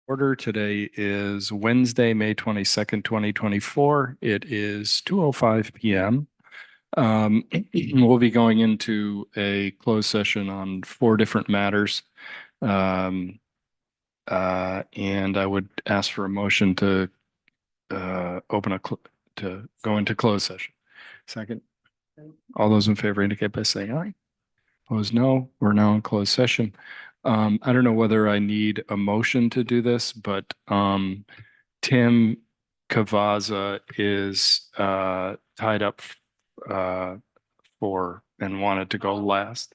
Order today is Wednesday, May 22nd, 2024. It is 2:05 p.m. We'll be going into a closed session on four different matters. Um, and I would ask for a motion to to go into closed session. Second. All those in favor indicate by saying aye. Opposed, no. We're now in closed session. I don't know whether I need a motion to do this, but Tim Cavazza is tied up uh, for and wanted to go last.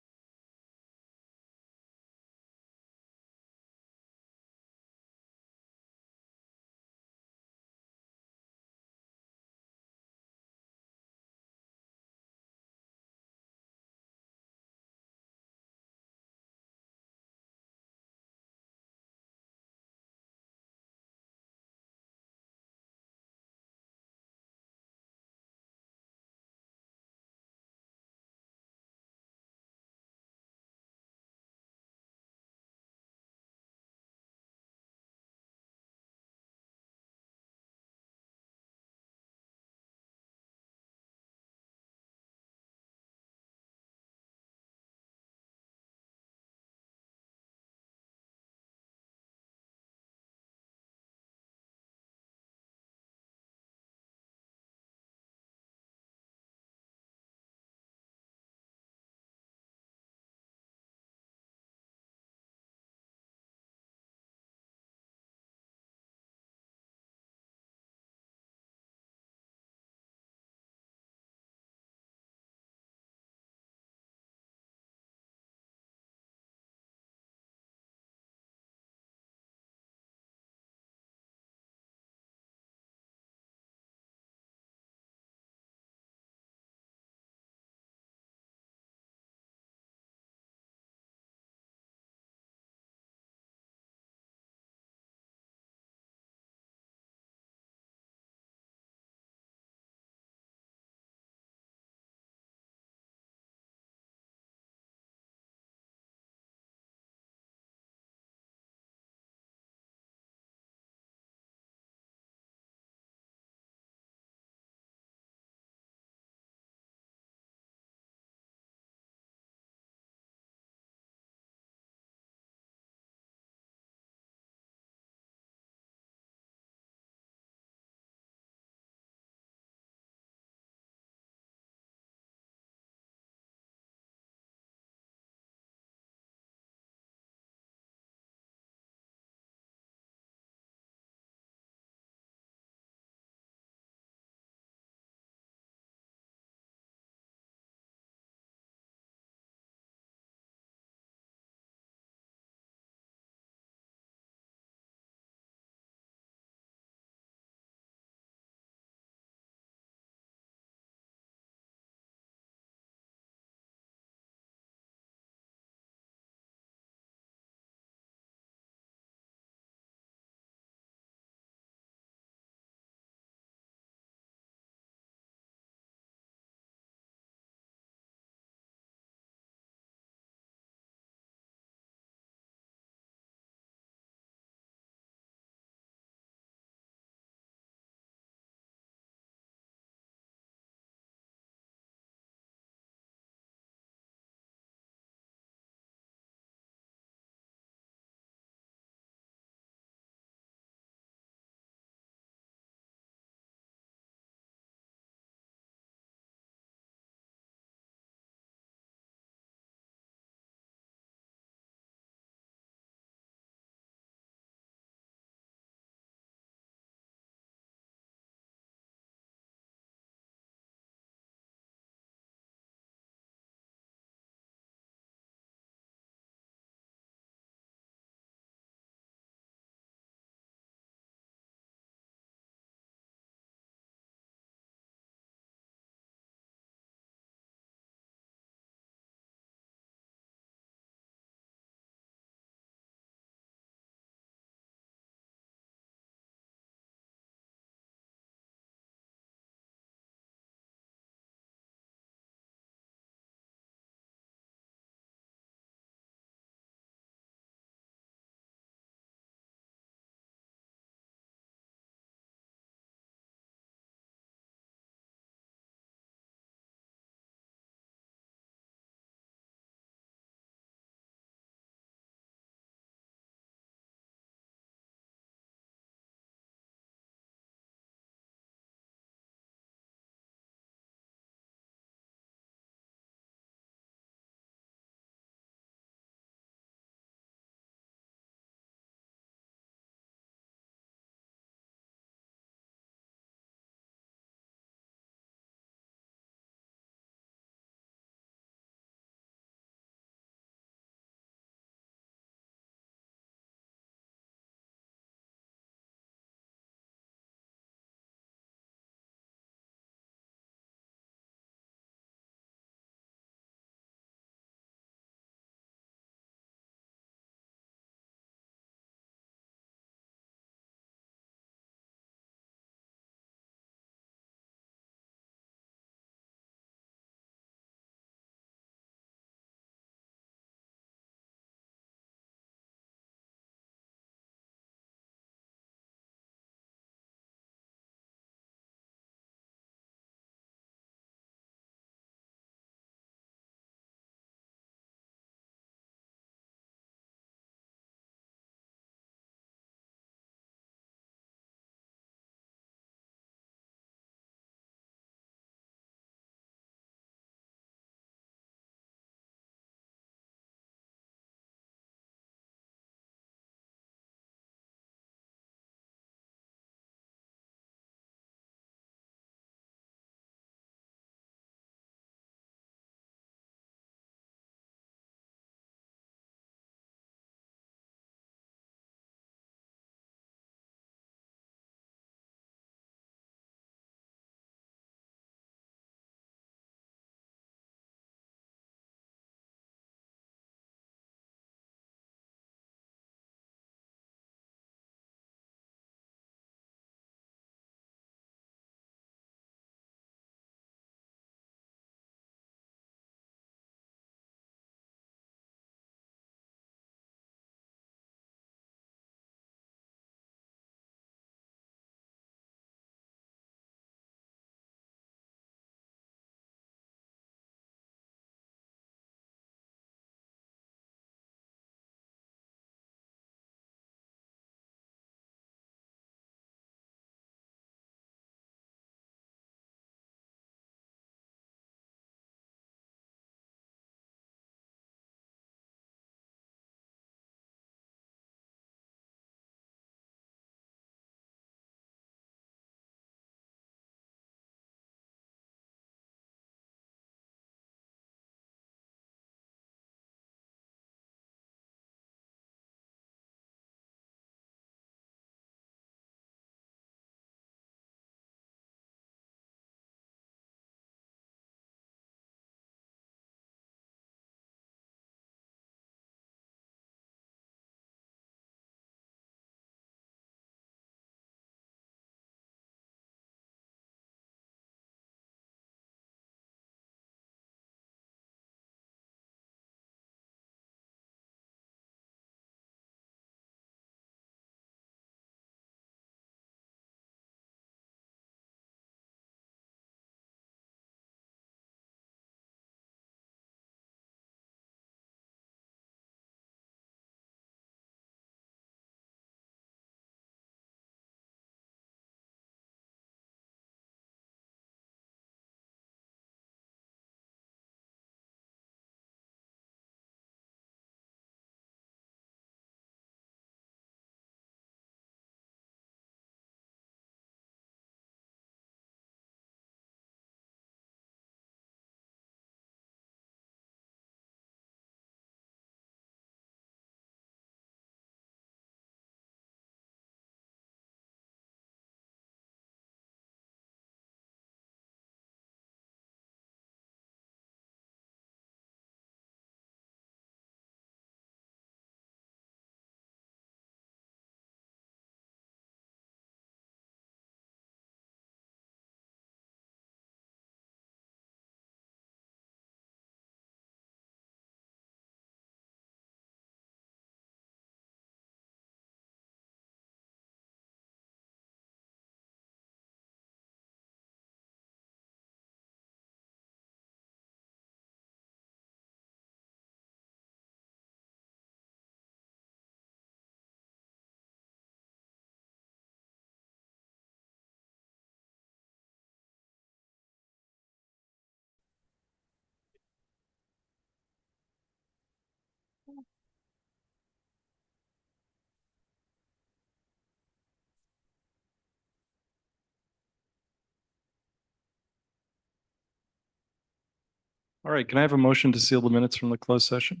All right, can I have a motion to seal the minutes from the closed session?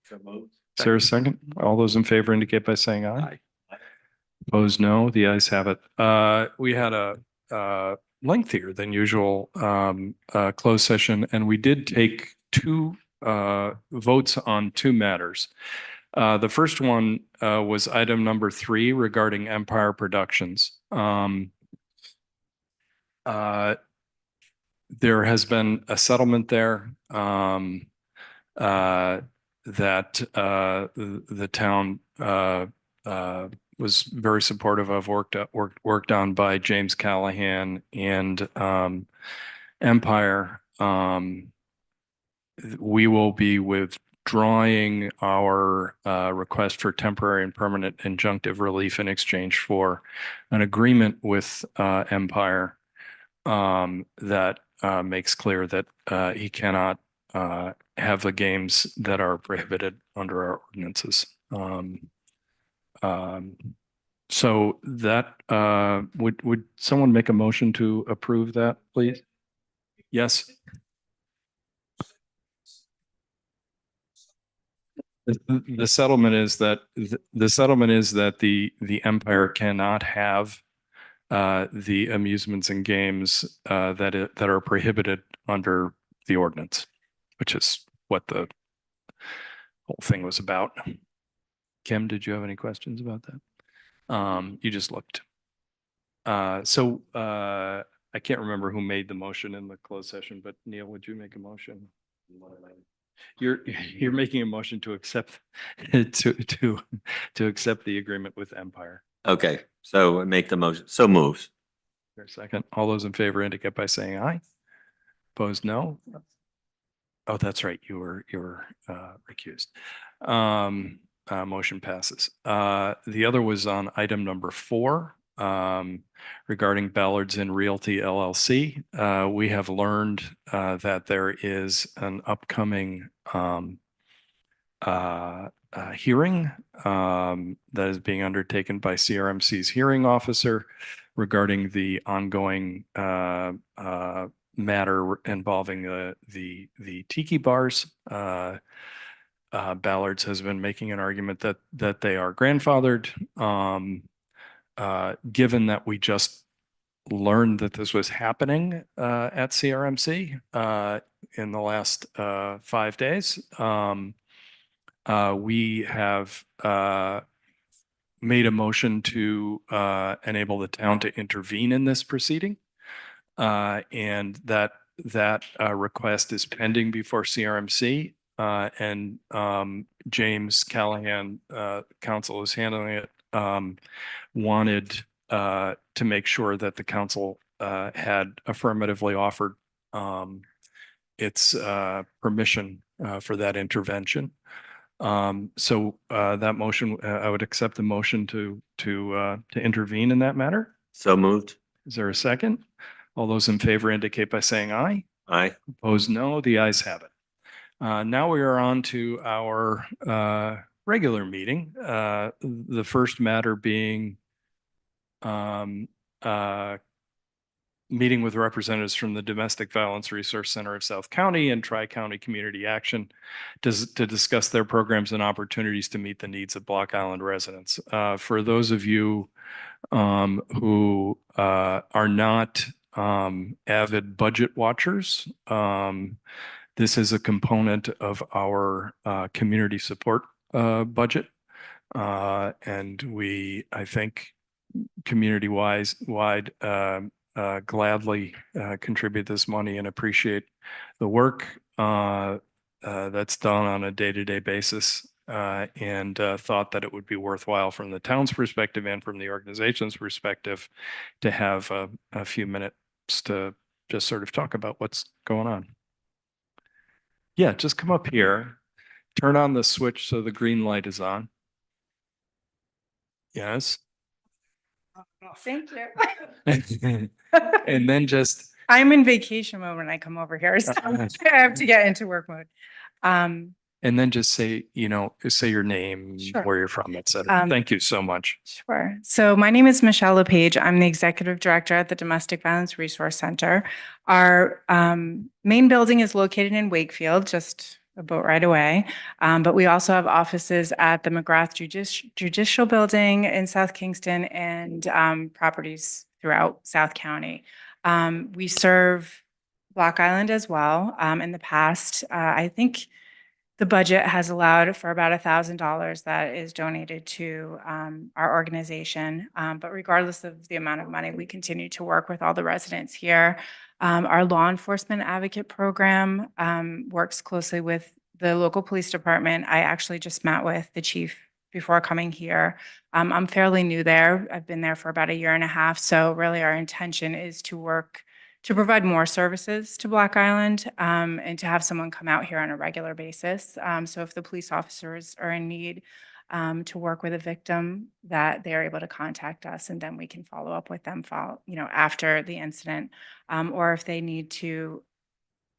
So moved. Is there a second? All those in favor indicate by saying aye. Opposed, no. The ayes have it. We had a lengthier than usual closed session, and we did take two votes on two matters. The first one was item number 3 regarding Empire Productions. There has been a settlement there that the town was very supportive of, worked on by James Callahan and Empire. We will be withdrawing our request for temporary and permanent injunctive relief in exchange for an agreement with Empire that makes clear that he cannot have the games that are prohibited under our ordinances. So that would someone make a motion to approve that, please? Yes. The settlement is that the Empire cannot have the amusements and games that are prohibited under the ordinance, which is what the whole thing was about. Kim, did you have any questions about that? You just looked. So I can't remember who made the motion in the closed session, but Neil, would you make a motion? You're making a motion to accept to accept the agreement with Empire. Okay, so make the motion. So moves. For a second, all those in favor indicate by saying aye. Opposed, no. Oh, that's right. You were recused. Motion passes. The other was on item number 4 regarding Ballards Inn Realty LLC. We have learned that there is an upcoming hearing that is being undertaken by CRMC's hearing officer regarding the ongoing matter involving the tiki bars. Ballards has been making an argument that they are grandfathered. Given that we just learned that this was happening at CRMC in the last 5 days, we have made a motion to enable the town to intervene in this proceeding. And that request is pending before CRMC. And James Callahan, council is handling it, wanted to make sure that the council had affirmatively offered its permission for that intervention. So that motion, I would accept the motion to intervene in that matter. So moved. Is there a second? All those in favor indicate by saying aye. Aye. Opposed, no. The ayes have it. Now we are on to our regular meeting. The first matter being meeting with representatives from the Domestic Violence Resource Center of South County and Tri-County Community Action to discuss their programs and opportunities to meet the needs of Block Island residents. For those of you who are not avid budget watchers, this is a component of our community support budget. And we, I think, community-wide gladly contribute this money and appreciate the work that's done on a day-to-day basis, and thought that it would be worthwhile from the town's perspective and from the organization's perspective to have a few minutes to just sort of talk about what's going on. Yeah, just come up here, turn on the switch so the green light is on. Yes. Thank you. And then just, I'm in vacation mode when I come over here, so I have to get into work mode. And then just say, say your name, Sure. where you're from, et cetera. Thank you so much. Sure. So my name is Michelle LePage. I'm the Executive Director at the Domestic Violence Resource Center. Our main building is located in Wakefield, just a boat ride away. But we also have offices at the McGrath Judicial Building in South Kingston and properties throughout South County. We serve Block Island as well. In the past, I think the budget has allowed for about $1,000 that is donated to our organization. But regardless of the amount of money, we continue to work with all the residents here. Our law enforcement advocate program works closely with the local police department. I actually just met with the chief before coming here. I'm fairly new there. I've been there for about 1.5 years. So really our intention is to work to provide more services to Block Island and to have someone come out here on a regular basis. So if the police officers are in need to work with a victim, that they're able to contact us and then we can follow up with them after the incident. Or if they need to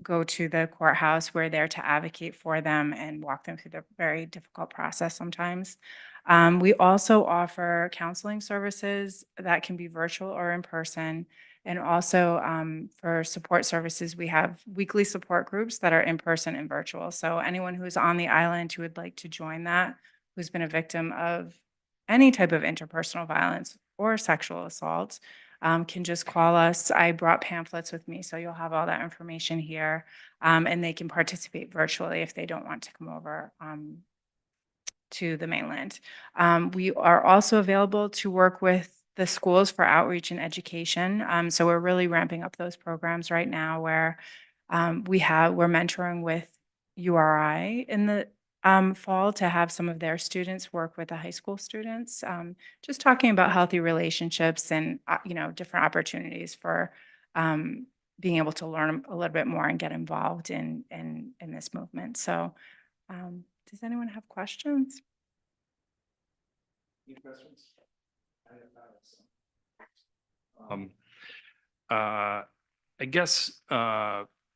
go to the courthouse, we're there to advocate for them and walk them through the very difficult process sometimes. We also offer counseling services that can be virtual or in person. And also for support services, we have weekly support groups that are in person and virtual. So anyone who's on the island who would like to join that, who's been a victim of any type of interpersonal violence or sexual assault, can just call us. I brought pamphlets with me, so you'll have all that information here. And they can participate virtually if they don't want to come over to the mainland. We are also available to work with the schools for outreach and education. So we're really ramping up those programs right now where we're mentoring with URI in the fall to have some of their students work with the high school students, just talking about healthy relationships and different opportunities for being able to learn a little bit more and get involved in this movement. So does anyone have questions? Any questions? I guess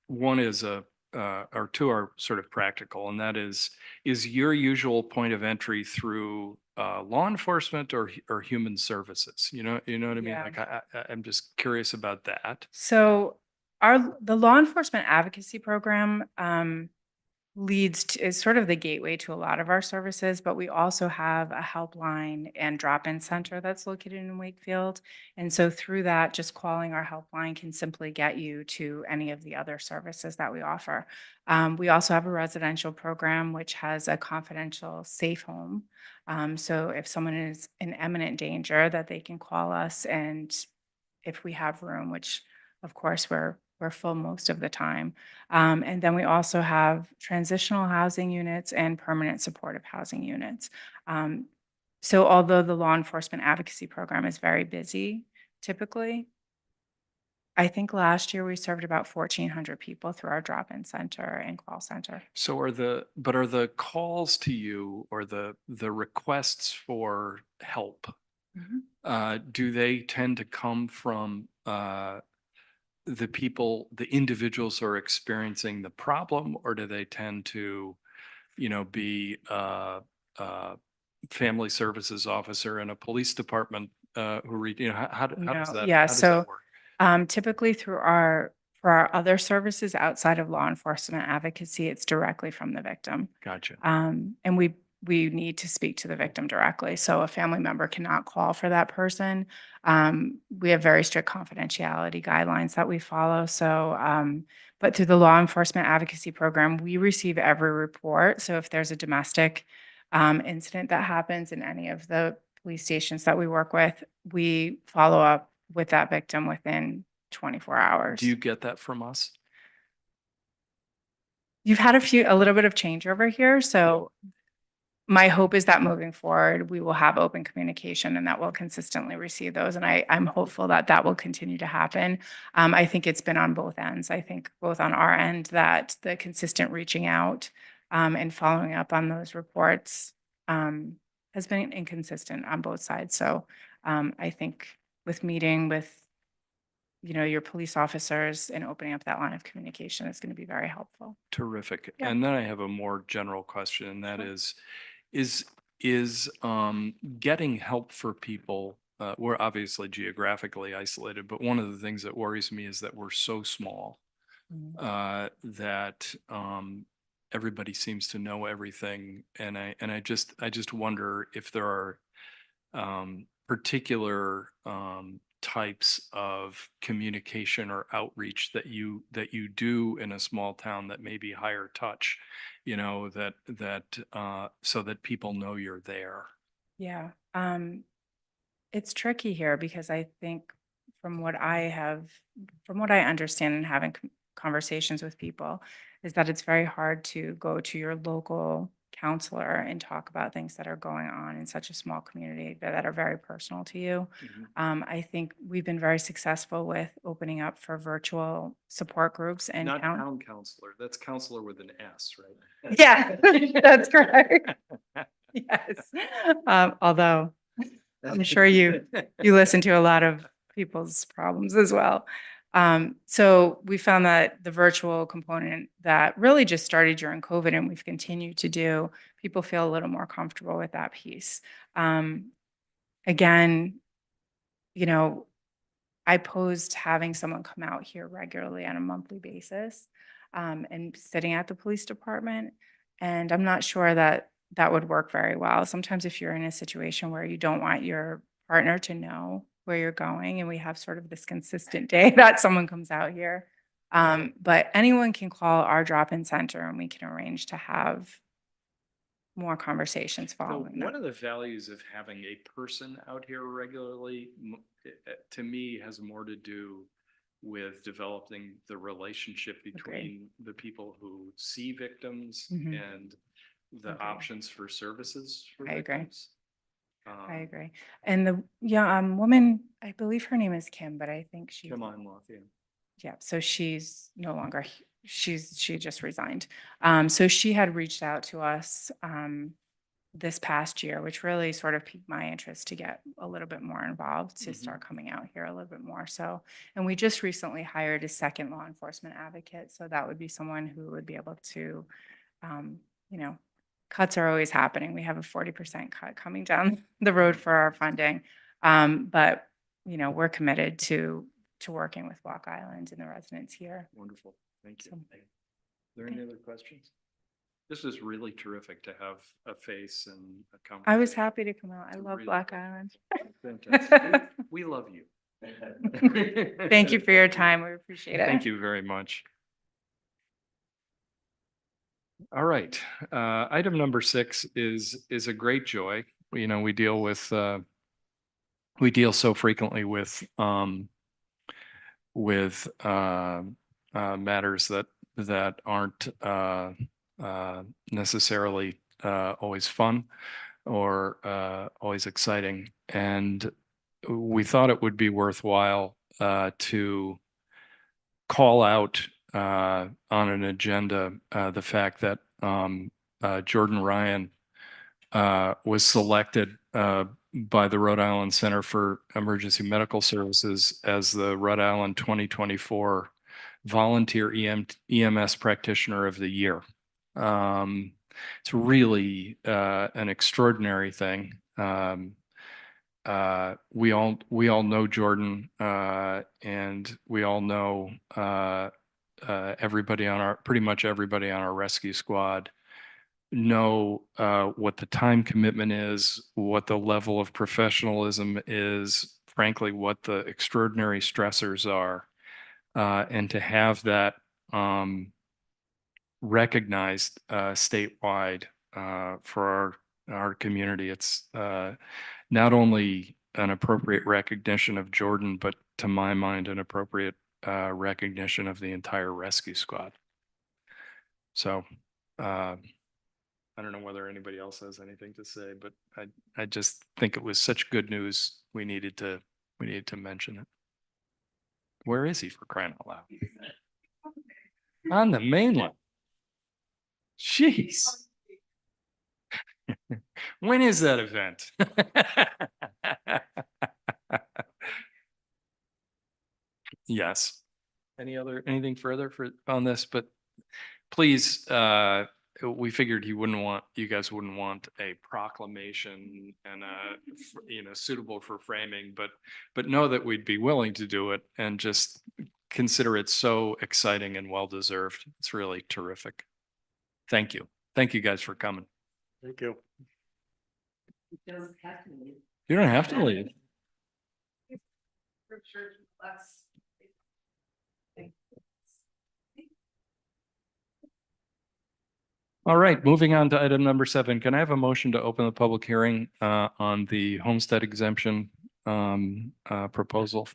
one is or two are sort of practical, and that is your usual point of entry through law enforcement or human services? You know what I mean? Yeah. Like I'm just curious about that. So the law enforcement advocacy program is sort of the gateway to a lot of our services, but we also have a helpline and drop-in center that's located in Wakefield. And so through that, just calling our helpline can simply get you to any of the other services that we offer. We also have a residential program which has a confidential safe home. So if someone is in imminent danger, that they can call us, and if we have room, which of course we're full most of the time. And then we also have transitional housing units and permanent supportive housing units. So although the law enforcement advocacy program is very busy, typically, I think last year we served about 1,400 people through our drop-in center and call center. So are the calls to you or the requests for help, do they tend to come from the individuals who are experiencing the problem, or do they tend to, be family services officer in a police department who read, how does No, that, yeah, how does so that work? typically for our other services outside of law enforcement advocacy, it's directly from the victim. Gotcha. And we need to speak to the victim directly. So a family member cannot call for that person. We have very strict confidentiality guidelines that we follow. So, but through the law enforcement advocacy program, we receive every report. So if there's a domestic incident that happens in any of the police stations that we work with, we follow up with that victim within 24 hours. Do you get that from us? You've had a little bit of change over here. So my hope is that moving forward, we will have open communication and that we'll consistently receive those. And I'm hopeful that that will continue to happen. I think it's been on both ends. I think both on our end that the consistent reaching out and following up on those reports has been inconsistent on both sides. So I think with meeting with your police officers and opening up that line of communication is going to be very helpful. Terrific. Yeah. And then I have a more general question, and that Sure. is getting help for people. We're obviously geographically isolated, but one of the things that worries me is that we're so small that everybody seems to know everything, and I just wonder if there are particular types of communication or outreach that you do in a small town that may be higher touch, so that people know you're there. Yeah. It's tricky here because I think from what I understand and having conversations with people is that it's very hard to go to your local counselor and talk about things that are going on in such a small community that are very personal to you. I think we've been very successful with opening up for virtual support groups and Not town counselor, that's counselor with an S, right? yeah, that's correct. Yes. Although I'm sure you listen to a lot of people's problems as well. So we found that the virtual component that really just started during COVID and we've continued to do, people feel a little more comfortable with that piece. Again, I posed having someone come out here regularly on a monthly basis and sitting at the police department. And I'm not sure that that would work very well. Sometimes if you're in a situation where you don't want your partner to know where you're going, and we have sort of this consistent day that someone comes out here. But anyone can call our drop-in center and we can arrange to have more conversations So following one that. of the values of having a person out here regularly, to me, has more to do with developing the relationship between the people who see victims Mhm. and the Agreed. options for services for I agree. victims. I agree. And the woman, I believe her name is Kim, but I think she's Come on, Lothian. yeah, so she's no longer she just resigned. So she had reached out to us this past year, which really sort of piqued my interest to get a little bit more involved, to start coming out here a little bit more. So, and we just recently hired a second law enforcement advocate. So that would be someone who would be able to, um, cuts are always happening. We have a 40% cut coming down the road for our funding. But, we're committed to working with Block Island and the residents here. Wonderful. Thank you. So- Are there any other questions? This is really terrific to have a face and a conversation. I was happy to come out. I It's love really Block great. Island. Fantastic. We love you. Thank you for your time. We appreciate it. Thank you very much. All right, item number 6 is a great joy. We deal with, we deal so frequently with matters that aren't necessarily always fun or always exciting. And we thought it would be worthwhile to call out on an agenda the fact that Jordan Ryan was selected by the Rhode Island Center for Emergency Medical Services as the Rhode Island 2024 Volunteer EMS Practitioner of the Year. It's really an extraordinary thing. We all know Jordan, and we all know pretty much everybody on our rescue squad know what the time commitment is, what the level of professionalism is, frankly, what the extraordinary stressors are, and to have that recognized statewide for our community. It's not only an appropriate recognition of Jordan, but to my mind, an appropriate recognition of the entire rescue squad. So I don't know whether anybody else has anything to say, but I just think it was such good news. We needed to mention it. Where is he, for crying out loud? On the mainland. Jeez. When is that event? Yes. Anything further on this? But please, we figured you guys wouldn't want a proclamation and suitable for framing, but know that we'd be willing to do it and just consider it so exciting and well-deserved. It's really terrific. Thank you. Thank you guys for coming. Thank you. You don't have to leave. All right, moving on to item number 7. Can I have a motion to open the public hearing on the homestead exemption proposal?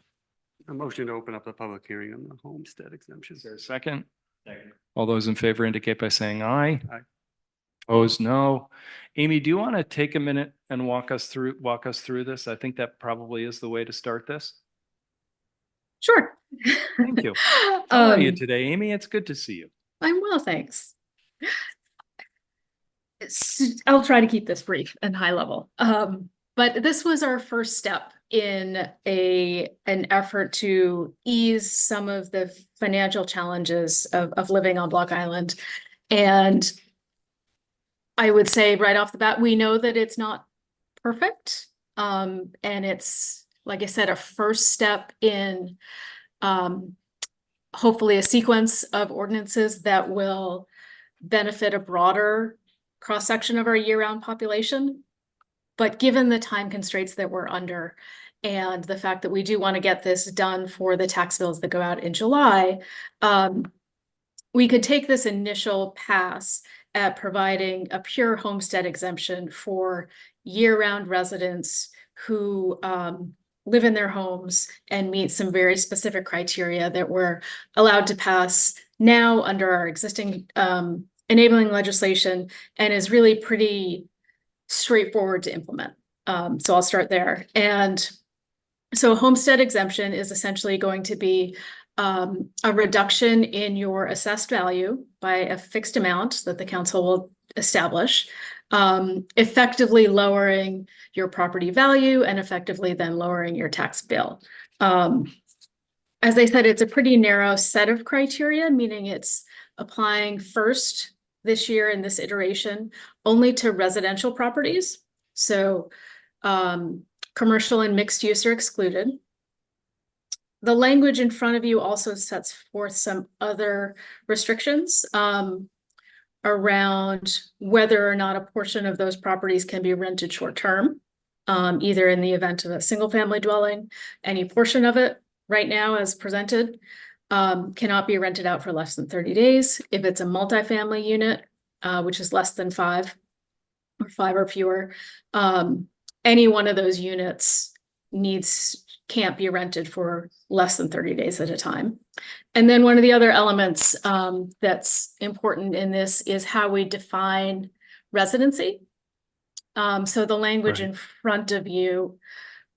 A motion to open up the public hearing on the homestead exemption. Is there a second? Second. All those in favor indicate by saying aye. Aye. Opposed, no. Amy, do you want to take a minute and walk us through this? I think that probably is the way to start this. Sure. Thank you. How are you Um, today, Amy? It's good to see you. I'm well, thanks. I'll try to keep this brief and high level. But this was our first step in an effort to ease some of the financial challenges of living on Block Island. And I would say right off the bat, we know that it's not perfect. And it's, like I said, a first step in hopefully a sequence of ordinances that will benefit a broader cross-section of our year-round population. But given the time constraints that we're under and the fact that we do want to get this done for the tax bills that go out in July, we could take this initial pass at providing a pure homestead exemption for year-round residents who live in their homes and meet some very specific criteria that we're allowed to pass now under our existing enabling legislation and is really pretty straightforward to implement. So I'll start there. And so homestead exemption is essentially going to be a reduction in your assessed value by a fixed amount that the council will establish, effectively lowering your property value and effectively then lowering your tax bill. As I said, it's a pretty narrow set of criteria, meaning it's applying first this year in this iteration only to residential properties. So commercial and mixed use are excluded. The language in front of you also sets forth some other restrictions around whether or not a portion of those properties can be rented short-term, either in the event of a single-family dwelling, any portion of it right now as presented cannot be rented out for less than 30 days. If it's a multifamily unit, which is less than 5 or 5 or fewer, any one of those units can't be rented for less than 30 days at a time. And then one of the other elements that's important in this is how we define residency. So the language Right. in front of you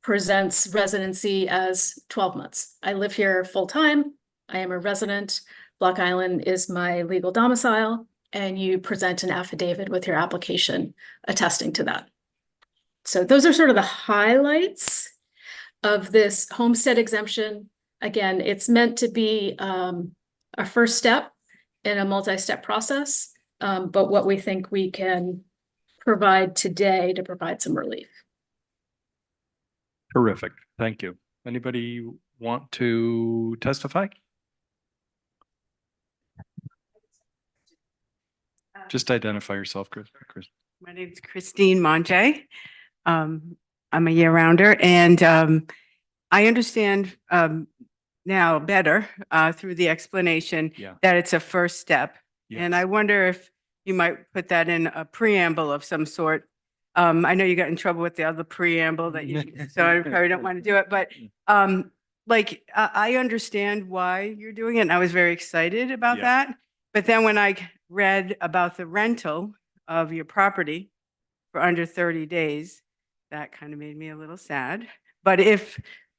presents residency as 12 months. I live here full-time. I am a resident. Block Island is my legal domicile, and you present an affidavit with your application attesting to that. So those are sort of the highlights of this homestead exemption. Again, it's meant to be a first step in a multi-step process, but what we think we can provide today to provide some relief. Terrific. Thank you. Anybody want to testify? Just identify yourself, Chris. My name is Christine Monjay. I'm a year-rounder, and I understand now better through the explanation Yeah. that it's a first step. Yes. And I wonder if you might put that in a preamble of some sort. I know you got in trouble with the other preamble that you, so I probably don't want to do it, but I understand why you're doing it, and I was very excited about Yeah. that. But then when I read about the rental of your property for under 30 days, that kind of made me a little sad. But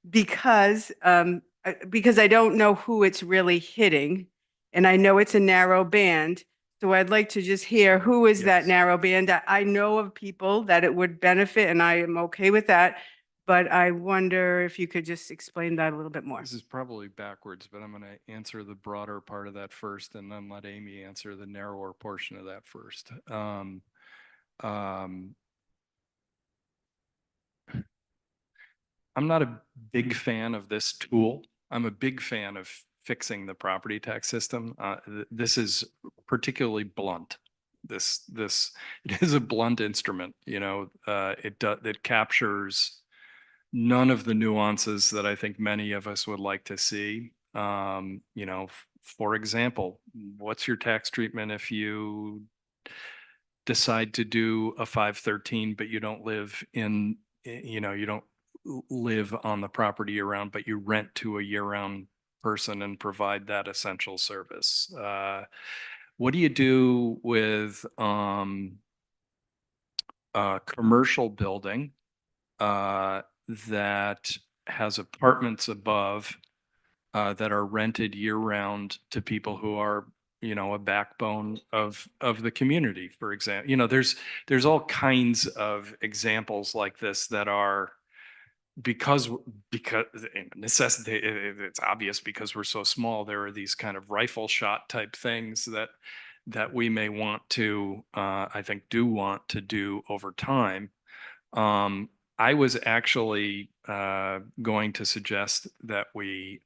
because I don't know who it's really hitting, and I know it's a narrow band, so I'd like to just hear who is that Yes. narrow band. I know of people that it would benefit, and I am okay with that. but I wonder if you could just explain that a little bit more. This is probably backwards, but I'm going to answer the broader part of that first and then let Amy answer the narrower portion of that first. I'm not a big fan of this tool. I'm a big fan of fixing the property tax system. This is particularly blunt. It is a blunt instrument, you know, it captures none of the nuances that I think many of us would like to see. You know, for example, what's your tax treatment if you decide to do a 513, but you don't live in, you know, you don't live on the property year round, but you rent to a year round person and provide that essential service? What do you do with a commercial building that has apartments above that are rented year round to people who are, you know, a backbone of the community, for example? You know, there's all kinds of examples like this that are because necessity, it's obvious because we're so small, there are these kind of rifle shot type things that we may want to, I think do want to do over time. I was actually going to suggest that we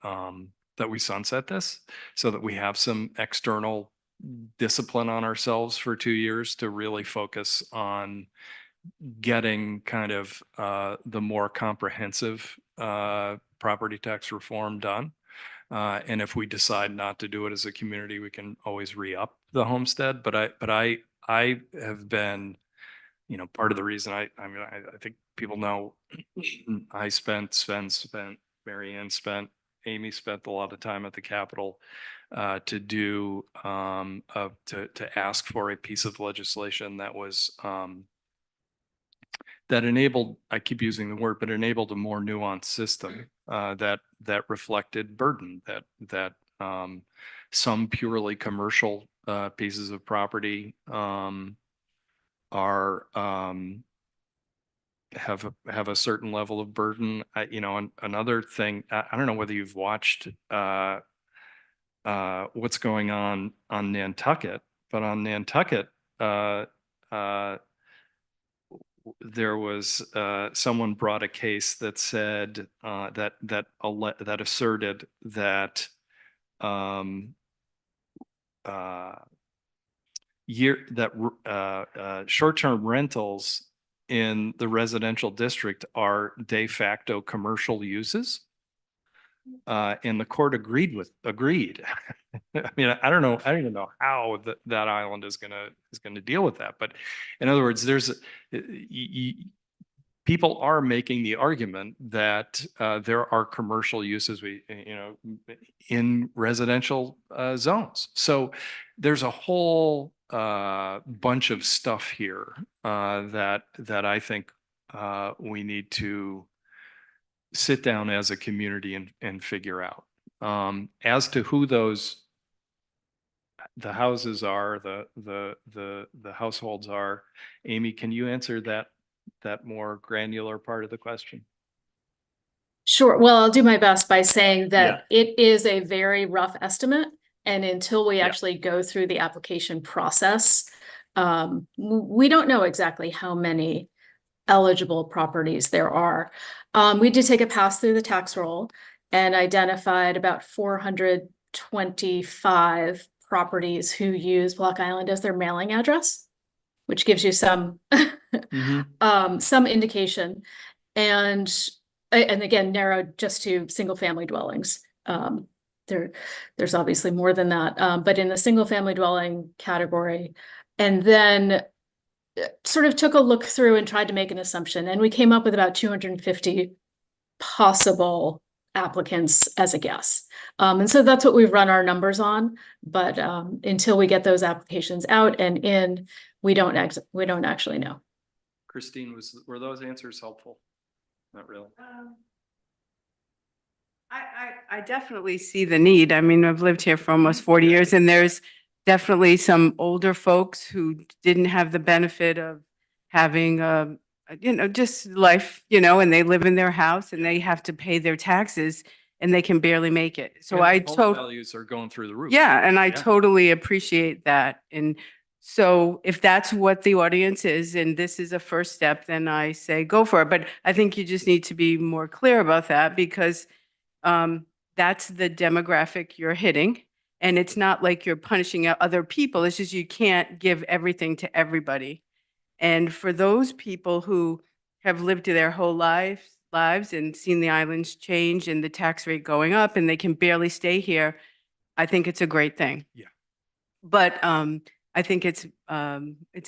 sunset this so that we have some external discipline on ourselves for 2 years to really focus on getting kind of the more comprehensive property tax reform done. And if we decide not to do it as a community, we can always re-up the homestead. But I have been, you know, part of the reason I think people know I spent, Sven spent, Mary Ann spent, Amy spent a lot of time at the Capitol to do to ask for a piece of legislation that was that enabled, I keep using the word, but enabled a more nuanced system that reflected burden, that some purely commercial pieces of property are have a certain level of burden. You know, another thing, I don't know whether you've watched what's going on Nantucket, but on Nantucket, there was someone brought a case that said that asserted that short-term rentals in the residential district are de facto commercial uses. And the court agreed. I mean, I don't even know how that island is gonna deal with that. But in other words, people are making the argument that there are commercial uses in residential zones. So there's a whole bunch of stuff here that I think we need to sit down as a community and figure out. As to who the houses are, the households are, Amy, can you answer that more granular part of the question? Sure. Well, I'll do my best by saying that it is a very rough estimate. And until we actually go through the application process, we don't know exactly how many eligible properties there are. We did take a pass through the tax roll and identified about 425 properties who use Block Island as their mailing address, which gives you some some indication. And again, narrowed just to single family dwellings. There's obviously more than that, but in the single family dwelling category, and then sort of took a look through and tried to make an assumption, and we came up with about 250 possible applicants as a guess. And so that's what we've run our numbers on, but until we get those applications out and in, we don't actually know. Christine, were those answers helpful? Not really. I definitely see the need. I mean, I've lived here for almost 40 years, and there's definitely some older folks who didn't have the benefit of having a just life, and they live in their house and they have to pay their taxes and they can barely make it. So And I home totally. Values are going through the roof. Yeah, and I Yeah. totally appreciate that. And so if that's what the audience is and this is a first step, then I say go for it. But I think you just need to be more clear about that because that's the demographic you're hitting. And it's not like you're punishing out other people. It's just you can't give everything to everybody. And for those people who have lived their whole lives and seen the islands change and the tax rate going up and they can barely stay here, I think it's a great thing. Yeah. But I think it's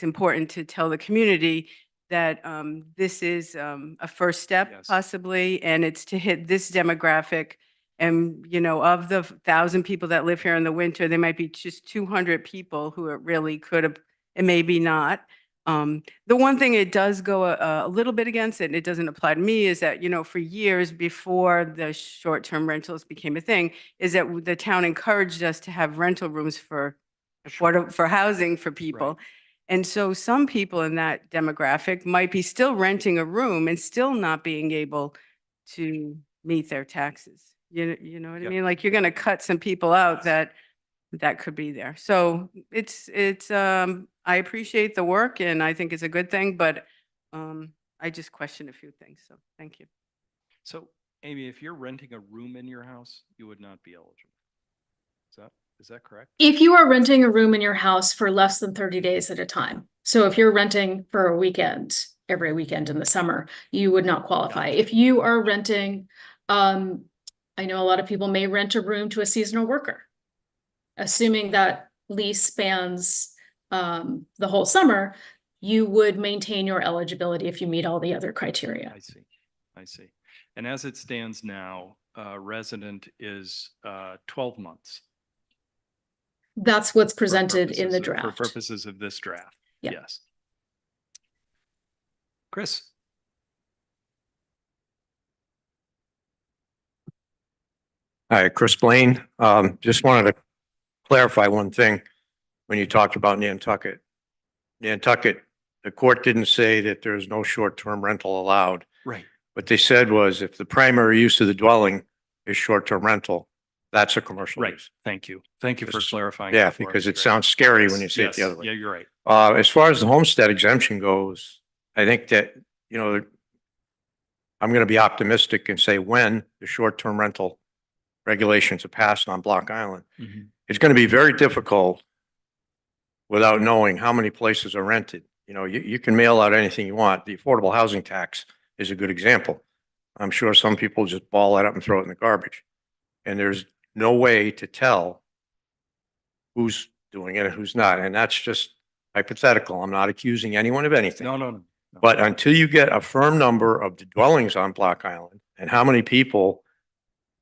important to tell the community that this is a first step Yes. possibly, and it's to hit this demographic. And, of the 1,000 people that live here in the winter, there might be just 200 people who it really could have, and maybe not. The one thing it does go a little bit against it, and it doesn't apply to me, is that, for years before the short-term rentals became a thing, is that the town encouraged us to have rental rooms for housing for people. Right. And so some people in that demographic might be still renting a room and still not being able to meet their taxes. You know what I Yep. mean? Like you're going to cut some people out that could be there. So it's I appreciate the work and I think it's a good thing, but I just question a few things. So thank you. So Amy, if you're renting a room in your house, you would not be eligible. Is that correct? If you are renting a room in your house for less than 30 days at a time, so if you're renting for a weekend, every weekend in the summer, you would not qualify. If you are renting, I know a lot of people may rent a room to a seasonal worker. Assuming that lease spans the whole summer, you would maintain your eligibility if you meet all the other criteria. I see. And as it stands now, resident is 12 months. That's what's for presented in the purposes of- draft. For purposes of this draft. Yeah. Yes. Chris? Hi, Chris Blaine. Just wanted to clarify one thing when you talked about Nantucket. Nantucket, the court didn't say that there's no short-term rental allowed. Right. What they said was if the primary use of the dwelling is short-term rental, that's a commercial Right. use. Thank you. Thank you for Just- clarifying. Yeah, that for because us, it Chris. sounds scary when you Yes, say it the yes. other way. Yeah, you're right. As far as the homestead exemption goes, I think that, I'm going to be optimistic and say when the short-term rental regulations are passed on Block Island, Mhm. it's going to be very difficult without knowing how many places are rented. You can mail out anything you want. The affordable housing tax is a good example. I'm sure some people just ball that up and throw it in the garbage. And there's no way to tell who's doing it and who's not. And that's just hypothetical. I'm not accusing anyone of anything. No. But until you get a firm number of the dwellings on Block Island and how many people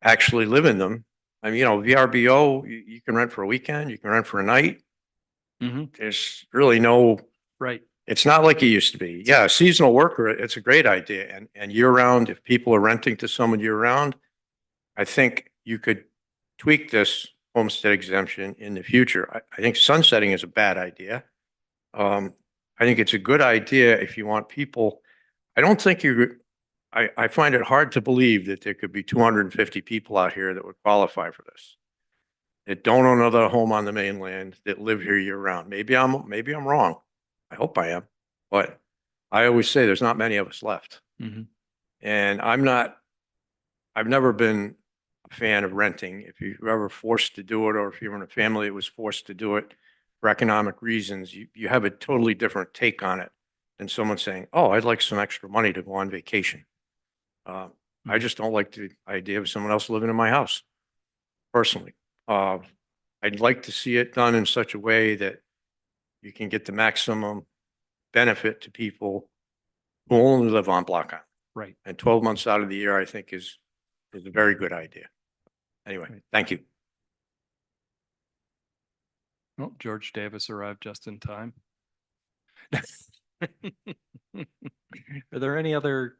actually live in them, I mean, VRBO, you can rent for a weekend, you can rent for a night. Mhm. There's really no, Right. it's not like it used to be. Yeah, seasonal worker, it's a great idea. And year round, if people are renting to someone year round, I think you could tweak this homestead exemption in the future. I think sunsetting is a bad idea. I think it's a good idea if you want people. I don't think I find it hard to believe that there could be 250 people out here that would qualify for this. That don't own another home on the mainland, that live here year round. Maybe I'm wrong. I hope I am. But I always say there's not many of us left. Mhm. And I've never been a fan of renting. If you're ever forced to do it, or if you're in a family that was forced to do it for economic reasons, you have a totally different take on it than someone saying, oh, I'd like some extra money to go on vacation. I just don't like the idea of someone else living in my house, personally. I'd like to see it done in such a way that you can get the maximum benefit to people who only live on Block Island. Right. And 12 months out of the year, I think is a very good idea. Anyway, Right. thank you. Well, George Davis arrived just in time. Are there any other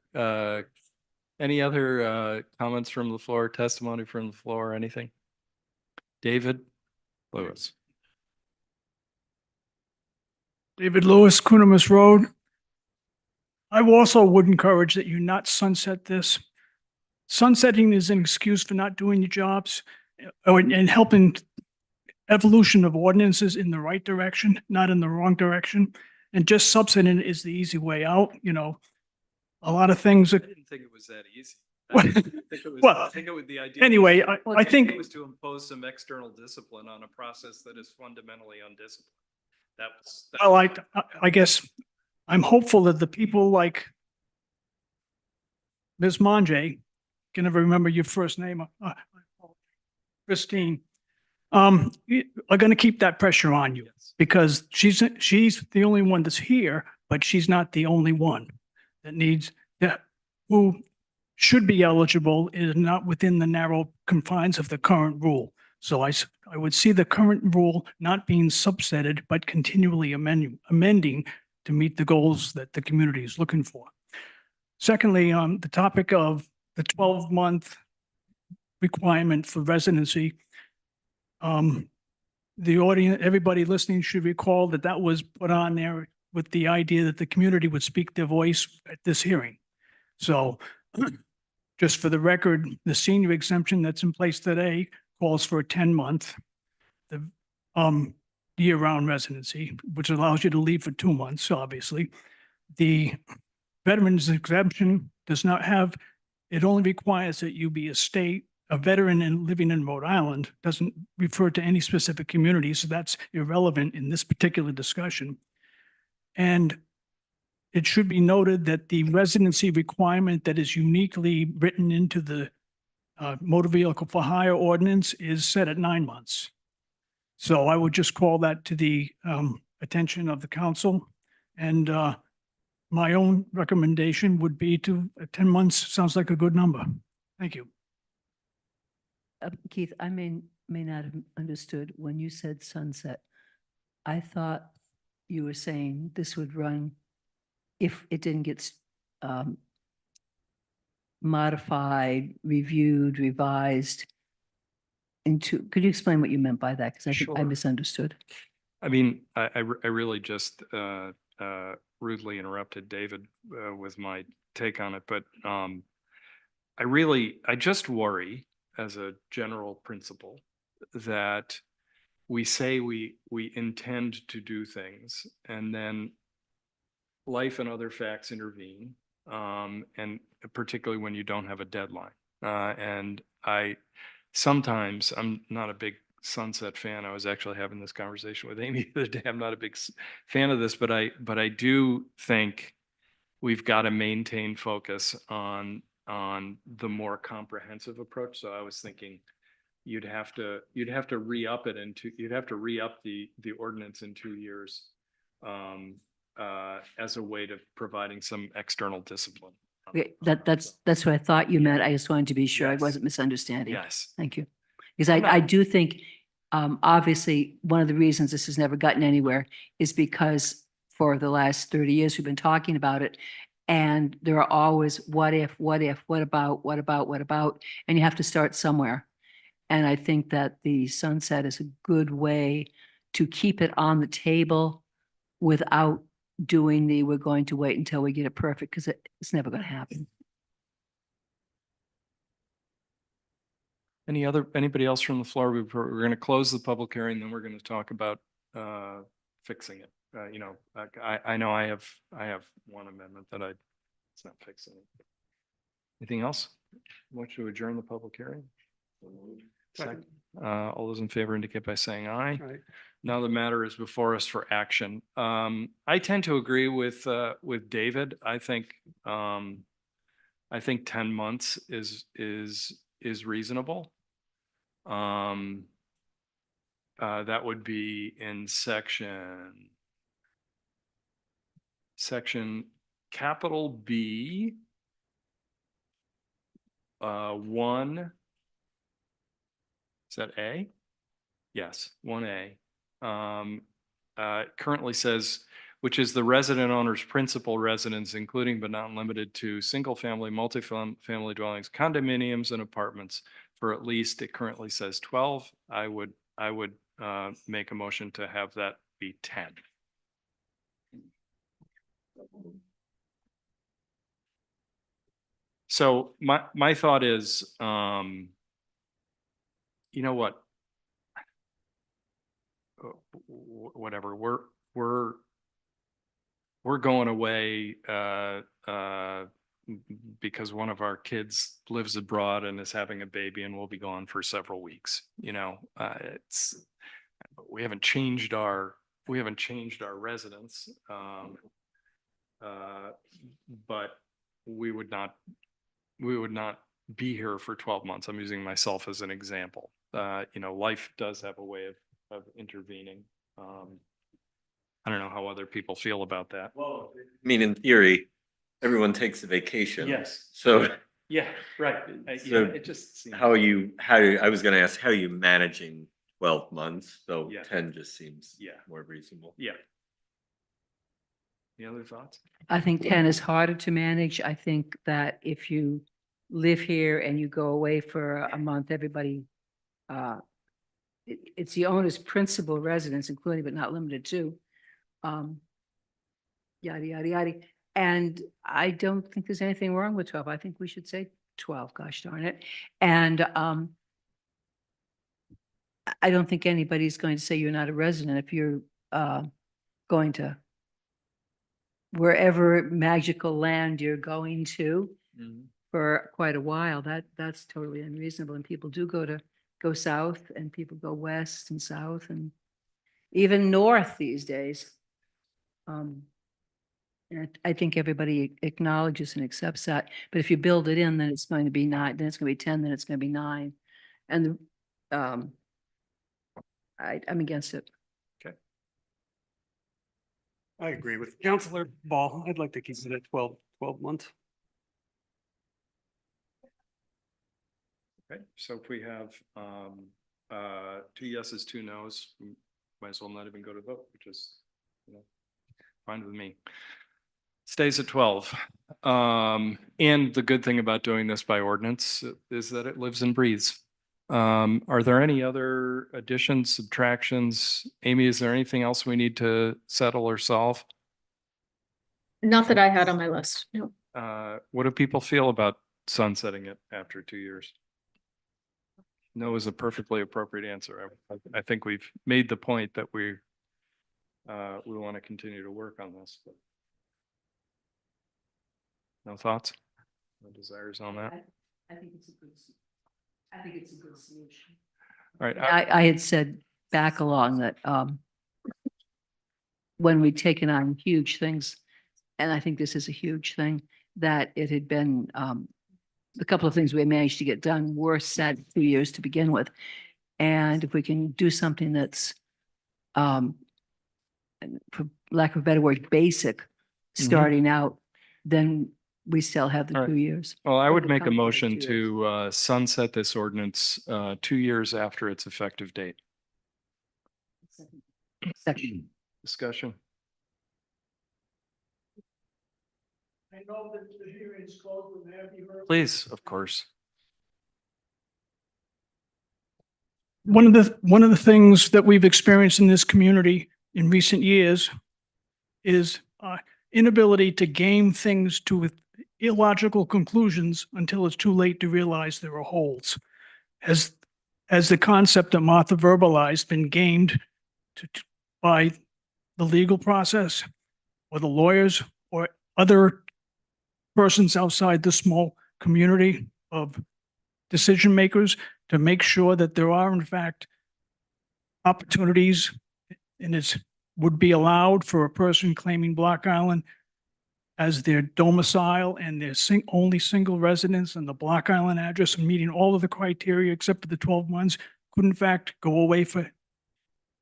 comments from the floor, testimony from the floor, anything? David Lewis. David Lewis, Kunamis Road. I also would encourage that you not sunset this. Sunsetting is an excuse for not doing your jobs and helping evolution of ordinances in the right direction, not in the wrong direction. And just subsetting it is the easy way out, you know. A lot of things I are, didn't think it was that easy. Well, well, I think it was the idea. anyway, I think, It was to impose some external discipline on a process that is fundamentally undisciplined. That was. well, I guess I'm hopeful that the people like Ms. Monjay, can never remember your first name, Christine, are going to keep that pressure on you Yes. because she's the only one that's here, but she's not the only one that needs that who should be eligible is not within the narrow confines of the current rule. So I would see the current rule not being subsetted, but continually amending to meet the goals that the community is looking for. Secondly, the topic of the 12-month requirement for residency. The audience, everybody listening should recall that that was put on there with the idea that the community would speak their voice at this hearing. So just for the record, the senior exemption that's in place today calls for a 10-month year-round residency, which allows you to leave for 2 months, obviously. The veterans exemption does not have, it only requires that you be a veteran and living in Rhode Island, doesn't refer to any specific community, so that's irrelevant in this particular discussion. And it should be noted that the residency requirement that is uniquely written into the motor vehicle for hire ordinance is set at 9 months. So I would just call that to the attention of the council. And my own recommendation would be to 10 months sounds like a good number. Thank you. Keith, I may not have understood when you said sunset. I thought you were saying this would run if it didn't get modified, reviewed, revised into, could you explain what you meant by that? Because I think I Sure. misunderstood. I mean, I really just rudely interrupted David with my take on it, but I just worry as a general principle that we say we intend to do things and then life and other facts intervene, and particularly when you don't have a deadline. And sometimes I'm not a big sunset fan. I was actually having this conversation with Amy the other day. I'm not a big fan of this, but I do think we've got to maintain focus on the more comprehensive approach. So I was thinking you'd have to re-up it you'd have to re-up the ordinance in 2 years as a way to providing some external discipline. Okay, that's what I thought you meant. I just wanted to be sure I Yes. wasn't misunderstanding. Yes. Thank you. Because I do think, obviously, one of the reasons this has never gotten anywhere is because for the last 30 years, we've been talking about it. And there are always what if, what about, and you have to start somewhere. And I think that the sunset is a good way to keep it on the table without doing we're going to wait until we get it perfect, because it's never going to happen. Anybody else from the floor? We're going to close the public hearing, then we're going to talk about fixing it. I know I have one amendment that it's not fixing it. Anything else? Want to adjourn the public hearing? Second. All those in favor indicate by saying aye. Right. Now the matter is before us for action. I tend to agree with David. I think 10 months is reasonable. That would be in section capital B 1. Is that A? Yes, 1A. Currently says, which is the resident owner's principal residence, including but not limited to single-family, multifamily dwellings, condominiums, and apartments for at least, it currently says 12. I would make a motion to have that be 10. So my thought is, you know what? Whatever, we're going away, because one of our kids lives abroad and is having a baby and we'll be gone for several weeks, we haven't changed our residence. But we would not be here for 12 months. I'm using myself as an example. Life does have a way of intervening. I don't know how other people feel about that. Well, I mean, in theory, everyone takes a vacation. Yes. So Yeah, right. So It just seems. I was gonna ask, how are you managing 12 months? So Yeah. 10 just seems Yeah. more reasonable. Yeah. Any other thoughts? I think 10 is harder to manage. I think that if you live here and you go away for a month, everybody, it's the owner's principal residence, including but not limited to, yada, yada, yada. And I don't think there's anything wrong with 12. I think we should say 12, gosh darn it. And I don't think anybody's going to say you're not a resident if you're going to wherever magical land you're going to for quite a while. That's totally unreasonable. And people do go south, and people go west and south and even north these days. And I think everybody acknowledges and accepts that. But if you build it in, then it's going to be 9, then it's going to be 10, then it's going to be 9. And I'm against it. I agree with Counselor Ball. I'd like to keep it at 12 months. Okay, so if we have 2 yeses, 2 nos, we might as well not even go to vote, which is, fine with me. Stays at 12. And the good thing about doing this by ordinance is that it lives and breathes. Are there any other additions, subtractions? Amy, is there anything else we need to settle or solve? Not that I had on my list, no. What do people feel about sunsetting it after 2 years? No is a perfectly appropriate answer. I think we've made the point that we want to continue to work on this. But no thoughts? No desires on that? I think it's a good solution. All right. I had said back along that when we'd taken on huge things, and I think this is a huge thing, that it had been a couple of things we managed to get done were set 2 years to begin with. And if we can do something that's, for lack of a better word, basic, starting out, then we still have the All right. 2 years. Well, I would Or make a become part of motion 2 years. to sunset this ordinance 2 years after its effective date. Second. Discussion. I know that the hearing's closed, and have you heard? Please, of course. One of the things that we've experienced in this community in recent years is inability to game things to illogical conclusions until it's too late to realize there are holes. Has the concept that Martha verbalized been gamed by the legal process or the lawyers or other persons outside the small community of decision makers to make sure that there are in fact opportunities and it would be allowed for a person claiming Block Island as their domicile and their only single residence and the Block Island address and meeting all of the criteria except for the 12 months could in fact go away for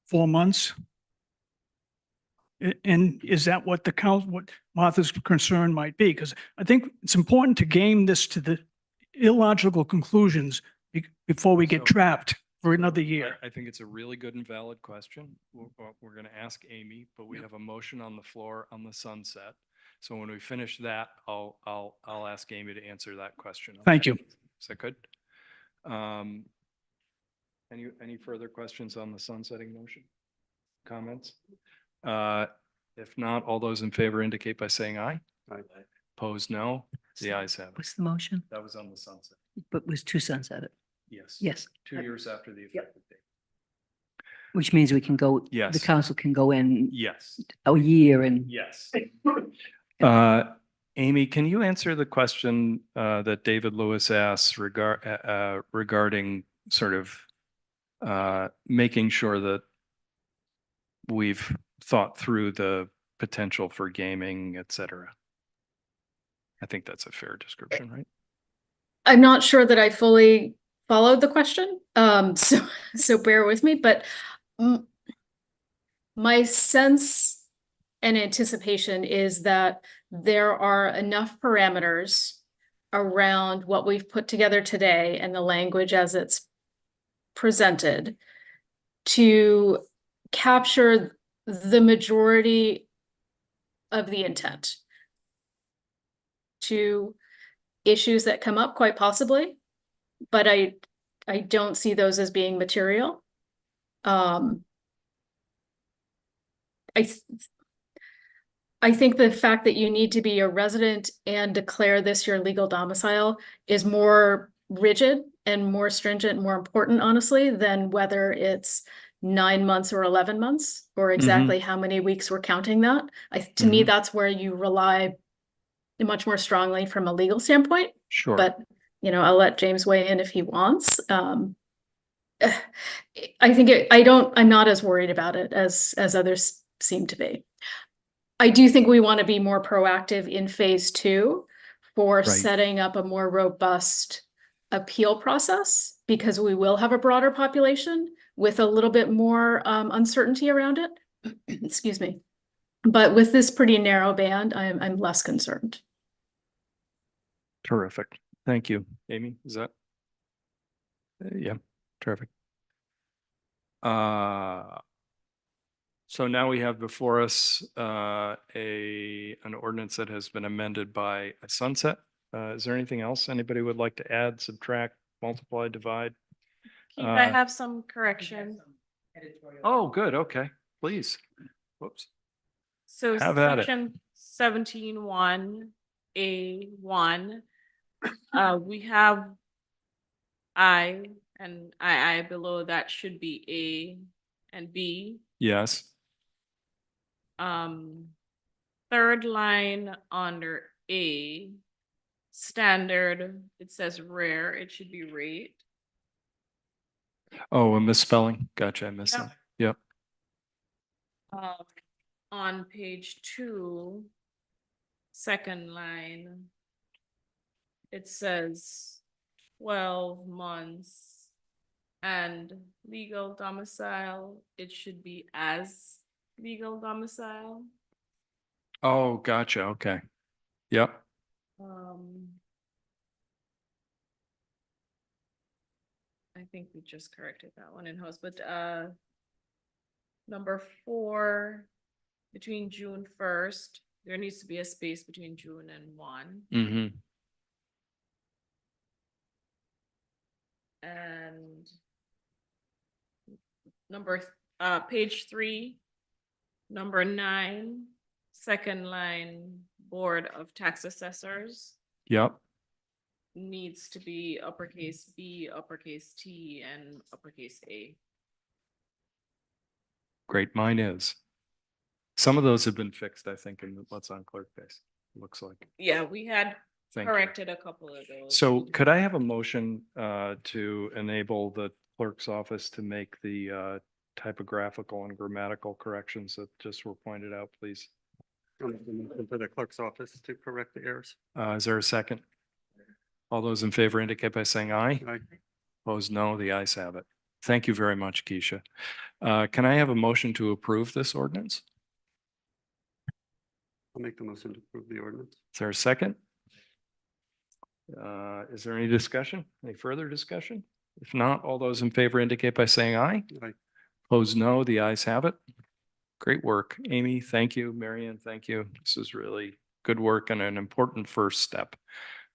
4 months? And is that what what Martha's concern might be? Because I think it's important to game this to the illogical conclusions before we get So- trapped for another year. I think it's a really good and valid question. We're going to ask Amy, but we have a motion on the floor on the sunset. So when we finish that, I'll ask Amy to answer that question. Thank okay? you. Is that good? Any further questions on the sunsetting motion? Comments? If not, all those in favor indicate by saying aye. Aye. Opposed, no. The ayes have it. What's the motion? That was on the sunset. But was two sunset it? Yes. Yes, 2 years after the effective date. which means we can go, the Yes. council can go in Yes. a year and Yes. Amy, can you answer the question that David Lewis asked regarding sort of making sure that we've thought through the potential for gaming, et cetera? I think that's a fair description, right? I'm not sure that I fully followed the question, so bear with me, but my sense and anticipation is that there are enough parameters around what we've put together today and the language as it's presented to capture the majority of the intent. To issues that come up, quite possibly, but I don't see those as being material. I think the fact that you need to be a resident and declare this your legal domicile is more rigid and more stringent, more important, honestly, than whether it's 9 months or 11 months, or exactly how many weeks we're counting that. To me, that's where you rely much more strongly from a legal standpoint. Sure. But, I'll let James weigh in if he wants. I think I'm not as worried about it as others seem to be. I do think we want to be more proactive in phase 2 for setting up a more robust appeal process, because we will have a broader population with a little bit more uncertainty around it. Excuse me. But with this pretty narrow band, I'm less concerned. Terrific. Thank you. Amy, is that? Yeah, terrific. So now we have before us an ordinance that has been amended by a sunset. Is there anything else anybody would like to add, subtract, multiply, divide? Keith, I have some correction. Oh, good. Okay, please. Whoops. So Have at it. section 17(1)(a)(1), we have I and II below that should be A and B. Yes. Third line under A, standard, it says rare, it should be rate. Oh, a misspelling. Gotcha. I missed Yep. that. Yep. On page 2, second line, it says 12 months and legal domicile, it should be as legal domicile. Oh, gotcha. Okay. Yep. I think we just corrected that one in host, but number 4, between June 1st, there needs to be a space between June and 1. Mm-hmm. And page 3, number 9, second line, Board of Tax Assessors Yep. needs to be uppercase B, uppercase T, and uppercase A. Great. Mine is. Some of those have been fixed, I think, in what's on clerk base. Looks like. Yeah, we had Thank you. corrected a couple of those. So could I have a motion to enable the clerk's office to make the typographical and grammatical corrections that just were pointed out, please? For the clerk's office to correct the errors. Is there a second? All those in favor indicate by saying aye. Aye. Opposed, no. The ayes have it. Thank you very much, Keisha. Can I have a motion to approve this ordinance? I'll make the motion to approve the ordinance. Is there a second? Is there any discussion? Any further discussion? If not, all those in favor indicate by saying aye. Aye. Opposed, no. The ayes have it. Great work. Amy, thank you. Marion, thank you. This is really good work and an important first step.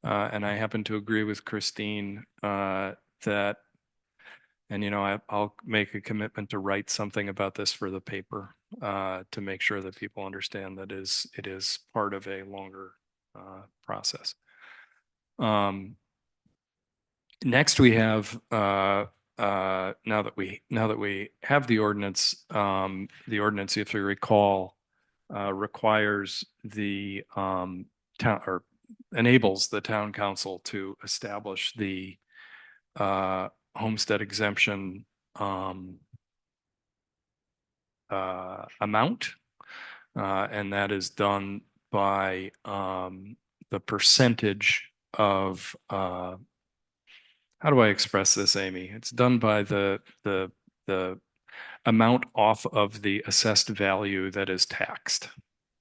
And I happen to agree with Christine that, and I'll make a commitment to write something about this for the paper to make sure that people understand that it is part of a longer process. Next, we have, now that we have the ordinance, if you recall, requires the town, or enables the town council to establish the homestead exemption amount. And that is done by the percentage of, how do I express this, Amy? It's done by the amount off of the assessed value that is taxed.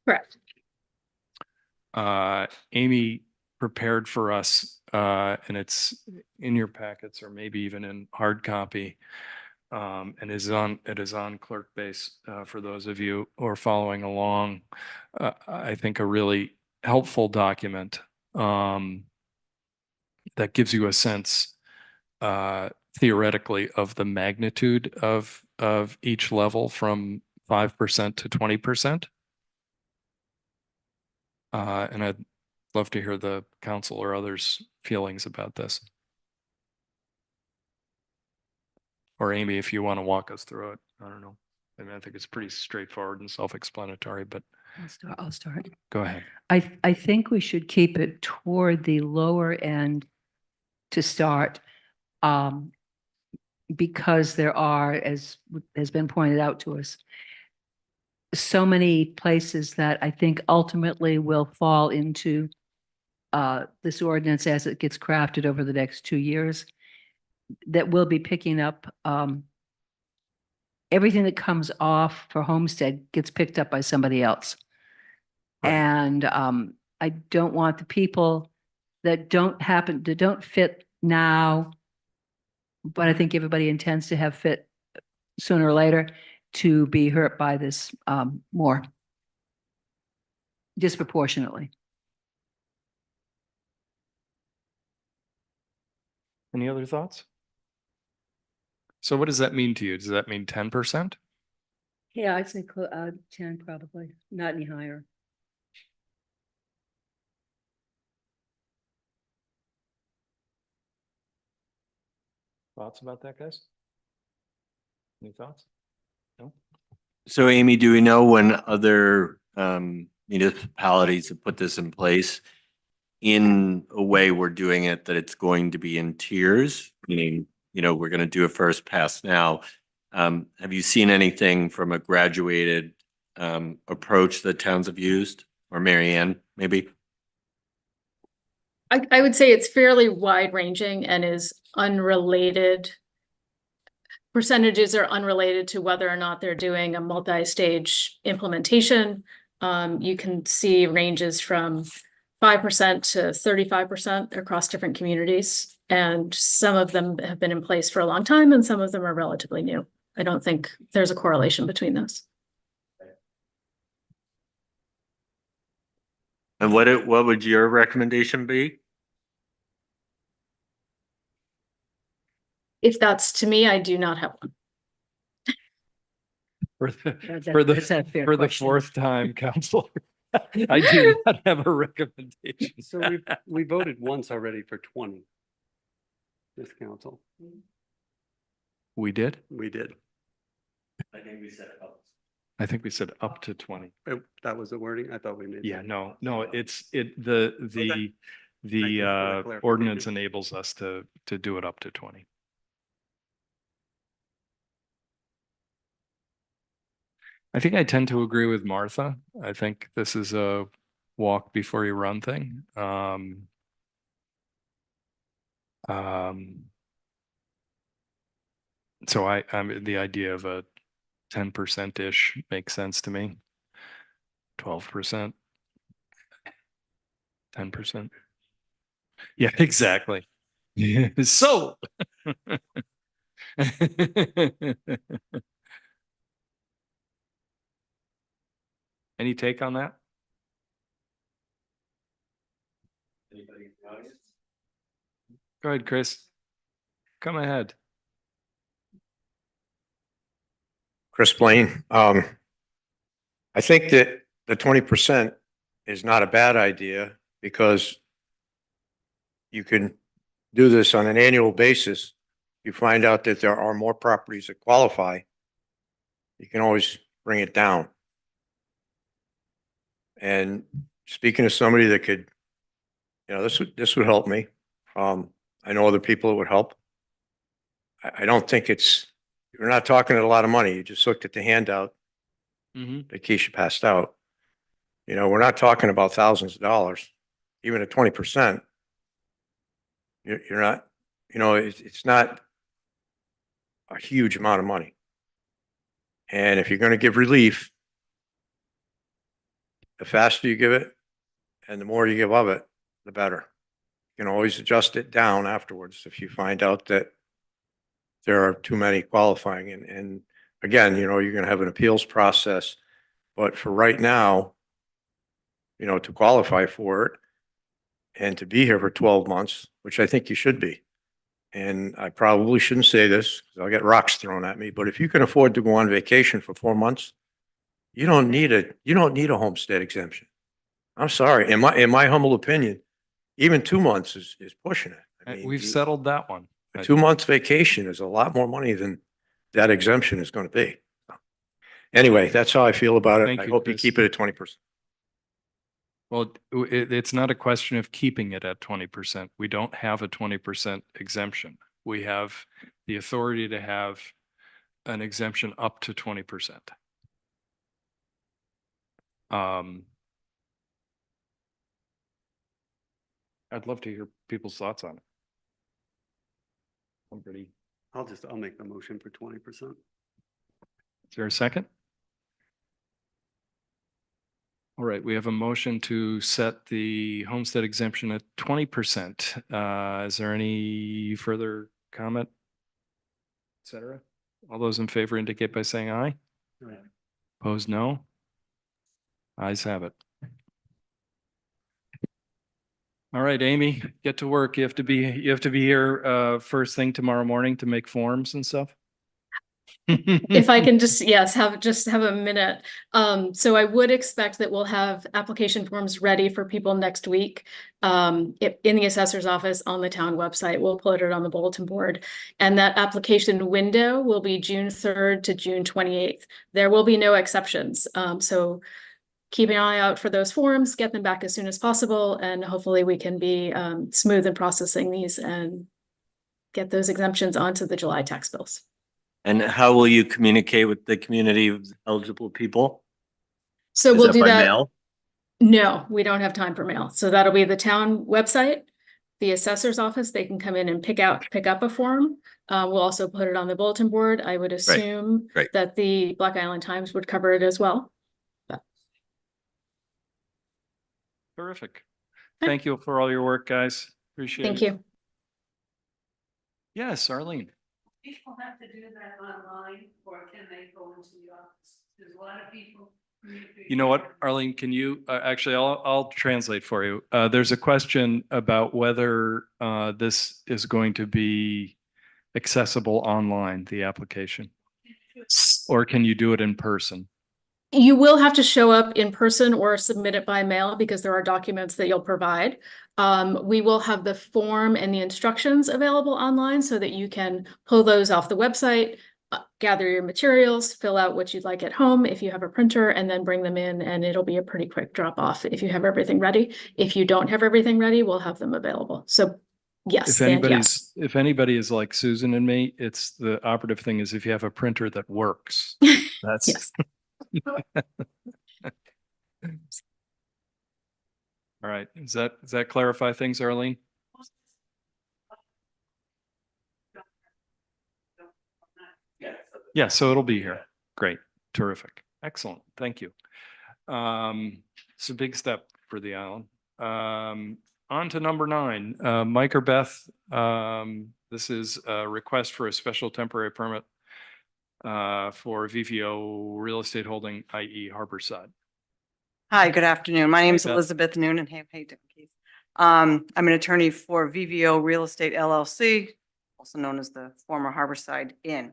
Correct. Amy prepared for us, and it's in your packets or maybe even in hard copy, and it is on ClerkBase, for those of you who are following along. I think a really helpful document that gives you a sense theoretically of the magnitude of each level from 5% to 20%. And I'd love to hear the council or others' feelings about this. Or Amy, if you want to walk us through it, I don't know. I mean, I think it's pretty straightforward and self-explanatory, but I'll start. go ahead. I think we should keep it toward the lower end to start, because there are, as has been pointed out to us, so many places that I think ultimately will fall into this ordinance as it gets crafted over the next 2 years, that will be picking up everything that comes off for homestead gets picked up by somebody else. Right. And I don't want the people that don't fit now, but I think everybody intends to have fit sooner or later, to be hurt by this more disproportionately. Any other thoughts? So what does that mean to you? Does that mean 10%? Yeah, I'd say 10 probably, not any higher. Thoughts about that, guys? Any thoughts? No? So Amy, do we know when other municipalities have put this in place in a way we're doing it that it's going to be in tiers? Meaning, we're going to do a first pass now. Have you seen anything from a graduated approach that towns have used? Or Mary Ann, maybe? I would say it's fairly wide ranging and is unrelated. Percentages are unrelated to whether or not they're doing a multi-stage implementation. You can see ranges from 5% to 35% across different communities. And some of them have been in place for a long time and some of them are relatively new. I don't think there's a correlation between those. And what would your recommendation be? If that's to me, I do not have one. For That's a fair the question. fourth time, council, I do not have a recommendation. So we voted once already for 20. This council, We did? we did. I think we said up. I think we said up to 20. That was the wording. I thought we made. Yeah, that. no, the Okay. Thank you for that clarification. ordinance enables us to do it up to 20. I think I tend to agree with Martha. I think this is a walk before you run thing. So I'm the idea of a 10%-ish makes sense to me. 12%. 10%. Yeah, exactly. So. Any take on that? Anybody in the audience? Go ahead, Chris. Come ahead. Chris Blaine. I think that the 20% is not a bad idea because you can do this on an annual basis. You find out that there are more properties that qualify, you can always bring it down. And speaking of somebody that could, this would help me. I know other people it would help. I don't think you're not talking a lot of money. You just looked at the handout that Keisha passed out. We're not talking about thousands of dollars, even at 20%. You're not, it's not a huge amount of money. And if you're going to give relief, the faster you give it and the more you give of it, the better. You can always adjust it down afterwards if you find out that there are too many qualifying. And again, you're going to have an appeals process, but for right now, to qualify for it and to be here for 12 months, which I think you should be. And I probably shouldn't say this because I'll get rocks thrown at me, but if you can afford to go on vacation for 4 months, you don't need a homestead exemption. I'm sorry. In my humble opinion, even 2 months is pushing it. I mean, We've settled that one. a 2 months vacation is a lot more money than that exemption is going to be. Anyway, that's how I feel about it. Thank I you, hope you Chris. keep it at 20%. Well, it's not a question of keeping it at 20%. We don't have a 20% exemption. We have the authority to have an exemption up to 20%. I'd love to hear people's thoughts on it. Somebody, I'll make the motion for 20%. is there a second? All right, we have a motion to set the homestead exemption at 20%. Is there any further comment? Et cetera? All those in favor indicate by saying aye. Opposed, no. Ayes have it. All right, Amy, get to work. You have to be here first thing tomorrow morning to make forms and stuff. If I can just, yes, have a minute. So I would expect that we'll have application forms ready for people next week. In the assessor's office on the town website, we'll put it on the bulletin board. And that application window will be June 3rd to June 28th. There will be no exceptions. So keep an eye out for those forms, get them back as soon as possible, and hopefully we can be smooth in processing these and get those exemptions onto the July tax bills. And how will you communicate with the community of eligible people? So Is we'll that do by that. mail? No, we don't have time for mail. So that'll be the town website, the assessor's office. They can come in and pick up a form. We'll also put it on the bulletin board. I would assume Great. that the Black Island Times would cover it as well. Terrific. Thank you for all your work, guys. Appreciate it. Thank you. Yes, Arlene. People have to do that online, or can they go into the office? There's a lot of people. You know what, Arlene, can you, actually, I'll translate for you. There's a question about whether this is going to be accessible online, the application, or can you do it in person? You will have to show up in person or submit it by mail because there are documents that you'll provide. We will have the form and the instructions available online so that you can pull those off the website, gather your materials, fill out what you'd like at home if you have a printer, and then bring them in, and it'll be a pretty quick drop off if you have everything ready. If you don't have everything ready, we'll have them available. So yes, and yes. If anybody is like Susan and me, it's the operative thing is if you have a printer that works. That's Yes. All right. Does that clarify things, Arlene? Yeah, so it'll be here. Great. Terrific. Excellent. Thank you. It's a big step for the island. On to number 9, Mike or Beth. This is a request for a special temporary permit for VVO Real Estate Holding, i.e. Harborside. Hi, good afternoon. My name is Beth. Elizabeth Noonan. Hey, how you doing, Keith? I'm an attorney for VVO Real Estate LLC, also known as the former Harborside Inn.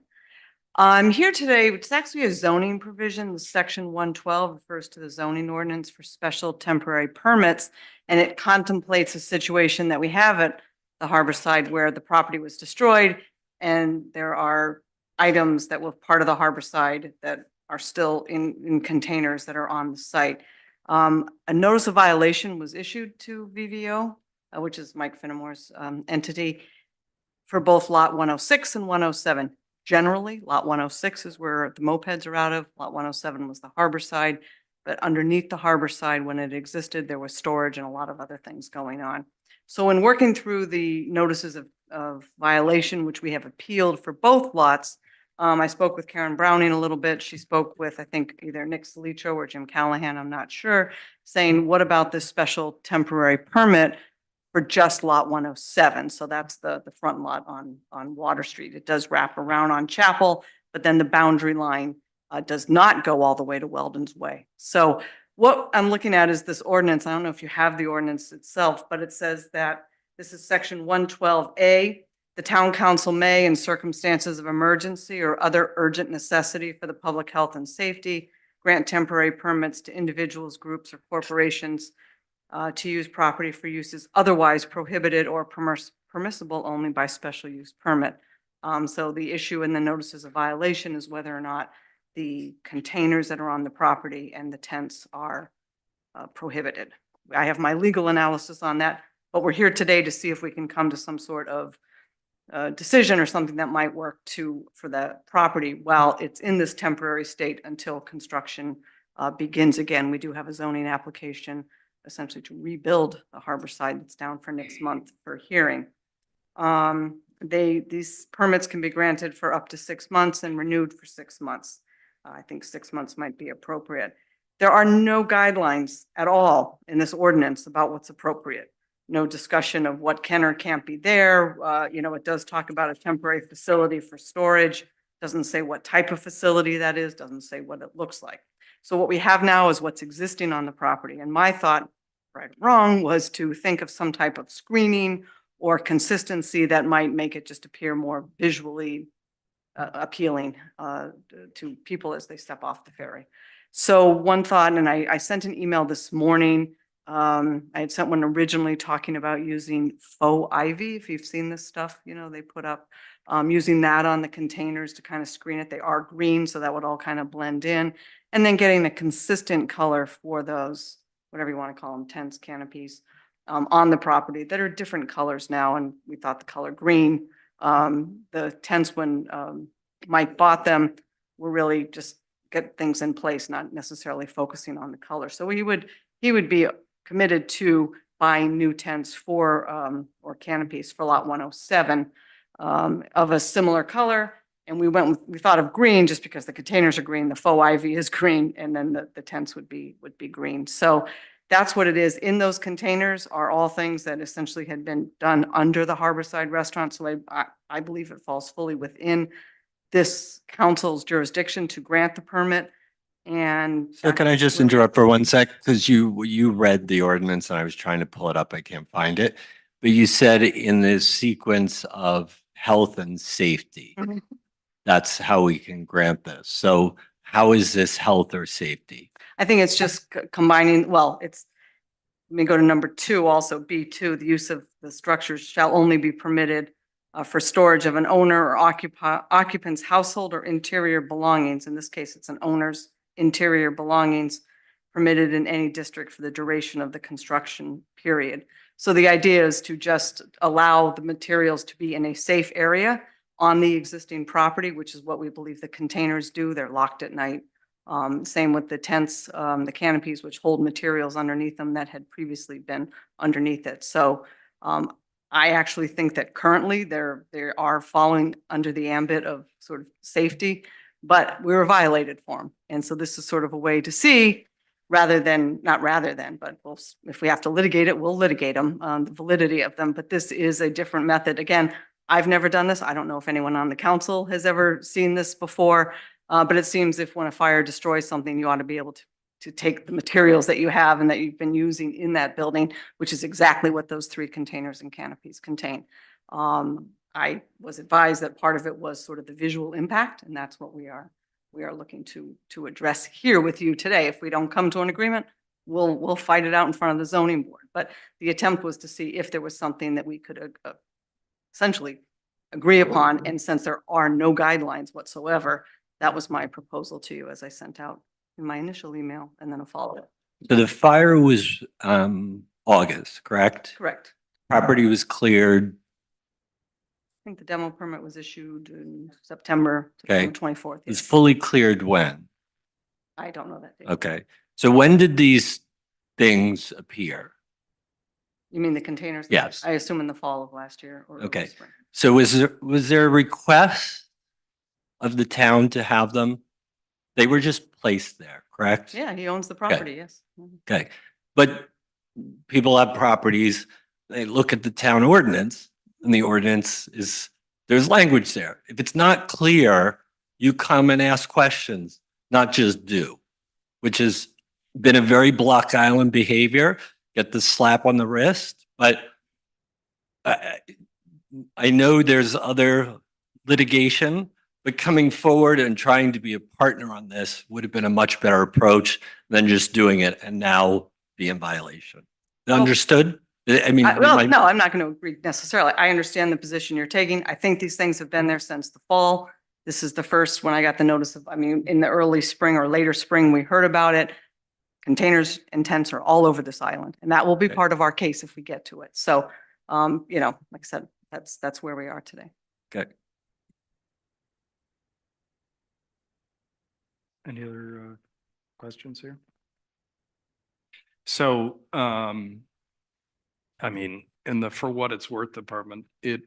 I'm here today, which is actually a zoning provision. The section 112 refers to the zoning ordinance for special temporary permits, and it contemplates a situation that we have at the harbor side where the property was destroyed. And there are items that were part of the harbor side that are still in containers that are on the site. A notice of violation was issued to VVO, which is Mike Finnemore's entity, for both lot 106 and 107. Generally, lot 106 is where the mopeds are out of. Lot 107 was the harbor side. But underneath the harbor side, when it existed, there was storage and a lot of other things going on. So in working through the notices of violation, which we have appealed for both lots, I spoke with Karen Browning a little bit. She spoke with, I think, either Nick Solicho or Jim Callahan, I'm not sure, saying, what about this special temporary permit for just lot 107? So that's the front lot on Water Street. It does wrap around on Chapel, but then the boundary line does not go all the way to Weldon's Way. So what I'm looking at is this ordinance. I don't know if you have the ordinance itself, but it says that this is section 112A. The town council may, in circumstances of emergency or other urgent necessity for the public health and safety, grant temporary permits to individuals, groups, or corporations to use property for uses otherwise prohibited or permissible only by special use permit. So the issue in the notices of violation is whether or not the containers that are on the property and the tents are prohibited. I have my legal analysis on that, but we're here today to see if we can come to some sort of decision or something that might work for the property while it's in this temporary state until construction begins again. We do have a zoning application essentially to rebuild the harbor side that's down for next month for hearing. These permits can be granted for up to 6 months and renewed for 6 months. I think 6 months might be appropriate. There are no guidelines at all in this ordinance about what's appropriate. No discussion of what can or can't be there. It does talk about a temporary facility for storage. Doesn't say what type of facility that is, doesn't say what it looks like. So what we have now is what's existing on the property. And my thought, right or wrong, was to think of some type of screening or consistency that might make it just appear more visually appealing to people as they step off the ferry. So one thought, and I sent an email this morning. I had sent one originally talking about using faux ivy. If you've seen this stuff, they put up using that on the containers to kind of screen it. They are green, so that would all kind of blend in. And then getting a consistent color for those, whatever you want to call them, tents, canopies, on the property that are different colors now. And we thought the color green, the tents when Mike bought them were really just get things in place, not necessarily focusing on the color. So he would be committed to buying new tents for or canopies for lot 107 of a similar color. And we thought of green just because the containers are green, the faux ivy is green, and then the tents would be green. So that's what it is. In those containers are all things that essentially had been done under the Harborside Restaurant. So I believe it falls fully within this council's jurisdiction to grant the permit. And So can I just interrupt for 1 sec? Because you read the ordinance and I was trying to pull it up. I can't find it. But you said in this sequence of health and safety, Mhm. that's how we can grant this. So how is this health or safety? I think it's just combining, let me go to number 2 also, B2, the use of the structures shall only be permitted for storage of an owner or occupant's household or interior belongings. In this case, it's an owner's interior belongings permitted in any district for the duration of the construction period. So the idea is to just allow the materials to be in a safe area on the existing property, which is what we believe the containers do. They're locked at night. Same with the tents, the canopies, which hold materials underneath them that had previously been underneath it. So I actually think that currently they are falling under the ambit of sort of safety, but we were violated for them. And so this is sort of a way to see, but if we have to litigate it, we'll litigate them, the validity of them. But this is a different method. Again, I've never done this. I don't know if anyone on the council has ever seen this before, but it seems if when a fire destroys something, you ought to be able to take the materials that you have and that you've been using in that building, which is exactly what those 3 containers and canopies contain. I was advised that part of it was sort of the visual impact, and that's what we are looking to address here with you today. If we don't come to an agreement, we'll fight it out in front of the zoning board. But the attempt was to see if there was something that we could essentially agree upon. And since there are no guidelines whatsoever, that was my proposal to you as I sent out in my initial email and then a follow-up. So the fire was August, correct? Correct. Property was cleared. I think the demo permit was issued in September Okay. 24th. Was yes. fully cleared when? I don't know that date. Okay. So when did these things appear? You mean the containers? Yes. I assume in the fall of last year or early Okay. spring. So was there a request of the town to have them? They were just placed there, correct? Yeah, he owns the property, yes. Mhm. Okay. But people have properties, they look at the town ordinance and the ordinance is, there's language there. If it's not clear, you come and ask questions, not just do, which has been a very Block Island behavior, get the slap on the wrist, but I know there's other litigation, but coming forward and trying to be a partner on this would have been a much better approach than just doing it and now be in violation. Understood? I mean, Well, no, I'm not going to agree necessarily. I understand the position you're taking. I think these things have been there since the fall. This is the first, when I got the notice of, I mean, in the early spring or later spring, we heard about it. Containers and tents are all over this island, and that will be Okay. part of our case if we get to it. So, you know, like I said, that's where we are today. Okay. Any other questions here? So, I mean, in the for what it's worth department, it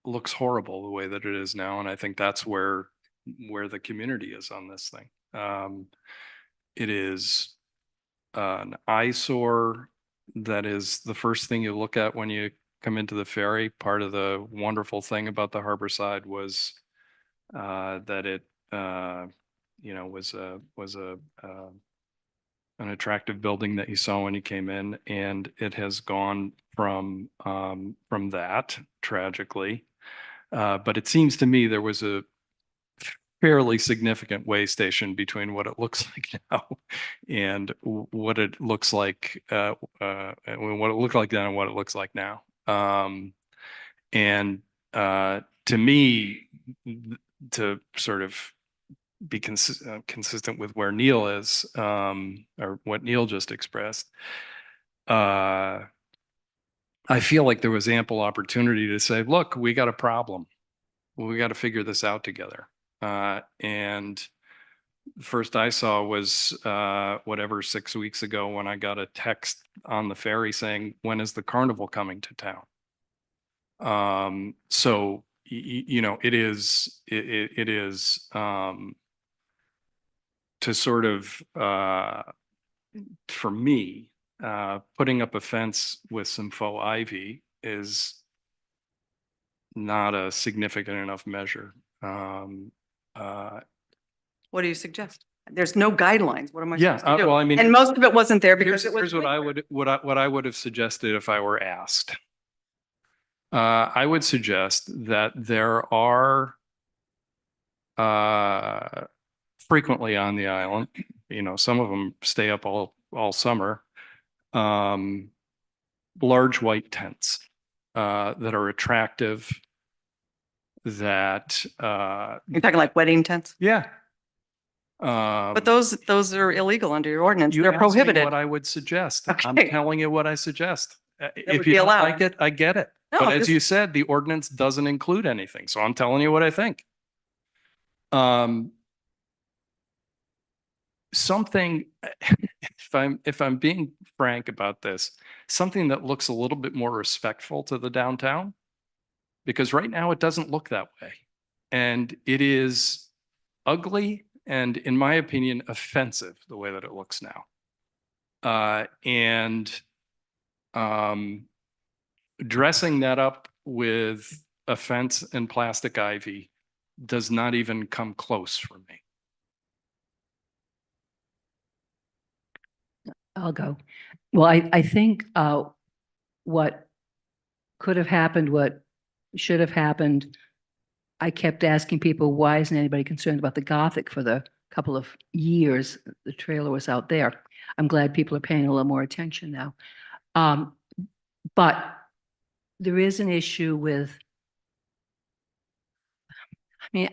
looks horrible the way that it is now, and I think that's where the community is on this thing. It is an eyesore that is the first thing you look at when you come into the ferry. Part of the wonderful thing about the harbor side was that it you know, was an attractive building that you saw when you came in, and it has gone from that tragically. But it seems to me there was a fairly significant way station between what it looks like now and what it looks like, what it looked like then and what it looks like now. And to me, to sort of be consistent with where Neil is, or what Neil just expressed, I feel like there was ample opportunity to say, look, we got a problem. We got to figure this out together. And first I saw was whatever 6 weeks ago when I got a text on the ferry saying, when is the carnival coming to town? So, you know, it is to sort of, for me, putting up a fence with some faux ivy is not a significant enough measure. What do you suggest? There's no guidelines. What am I Yeah, supposed to do? well, I mean, And most of it wasn't there because here's it was. what I would, what I would have suggested if I were asked. I would suggest that there are frequently on the island, you know, some of them stay up all summer, large white tents that are attractive, that You're talking like wedding tents? yeah. But those are illegal under your ordinance. You They're asked me prohibited. what I would suggest. I'm Okay. telling you what I suggest. If would you be don't allowed. like it, I get it. No, But as just- you said, the ordinance doesn't include anything, so I'm telling you what I think. Something, if I'm being frank about this, something that looks a little bit more respectful to the downtown, because right now it doesn't look that way. And it is ugly and, in my opinion, offensive the way that it looks now. Dressing that up with a fence and plastic ivy does not even come close for me. I'll go. Well, I think what could have happened, what should have happened, I kept asking people, why isn't anybody concerned about the Gothic for the couple of years the trailer was out there? I'm glad people are paying a little more attention now. But there is an issue with mean,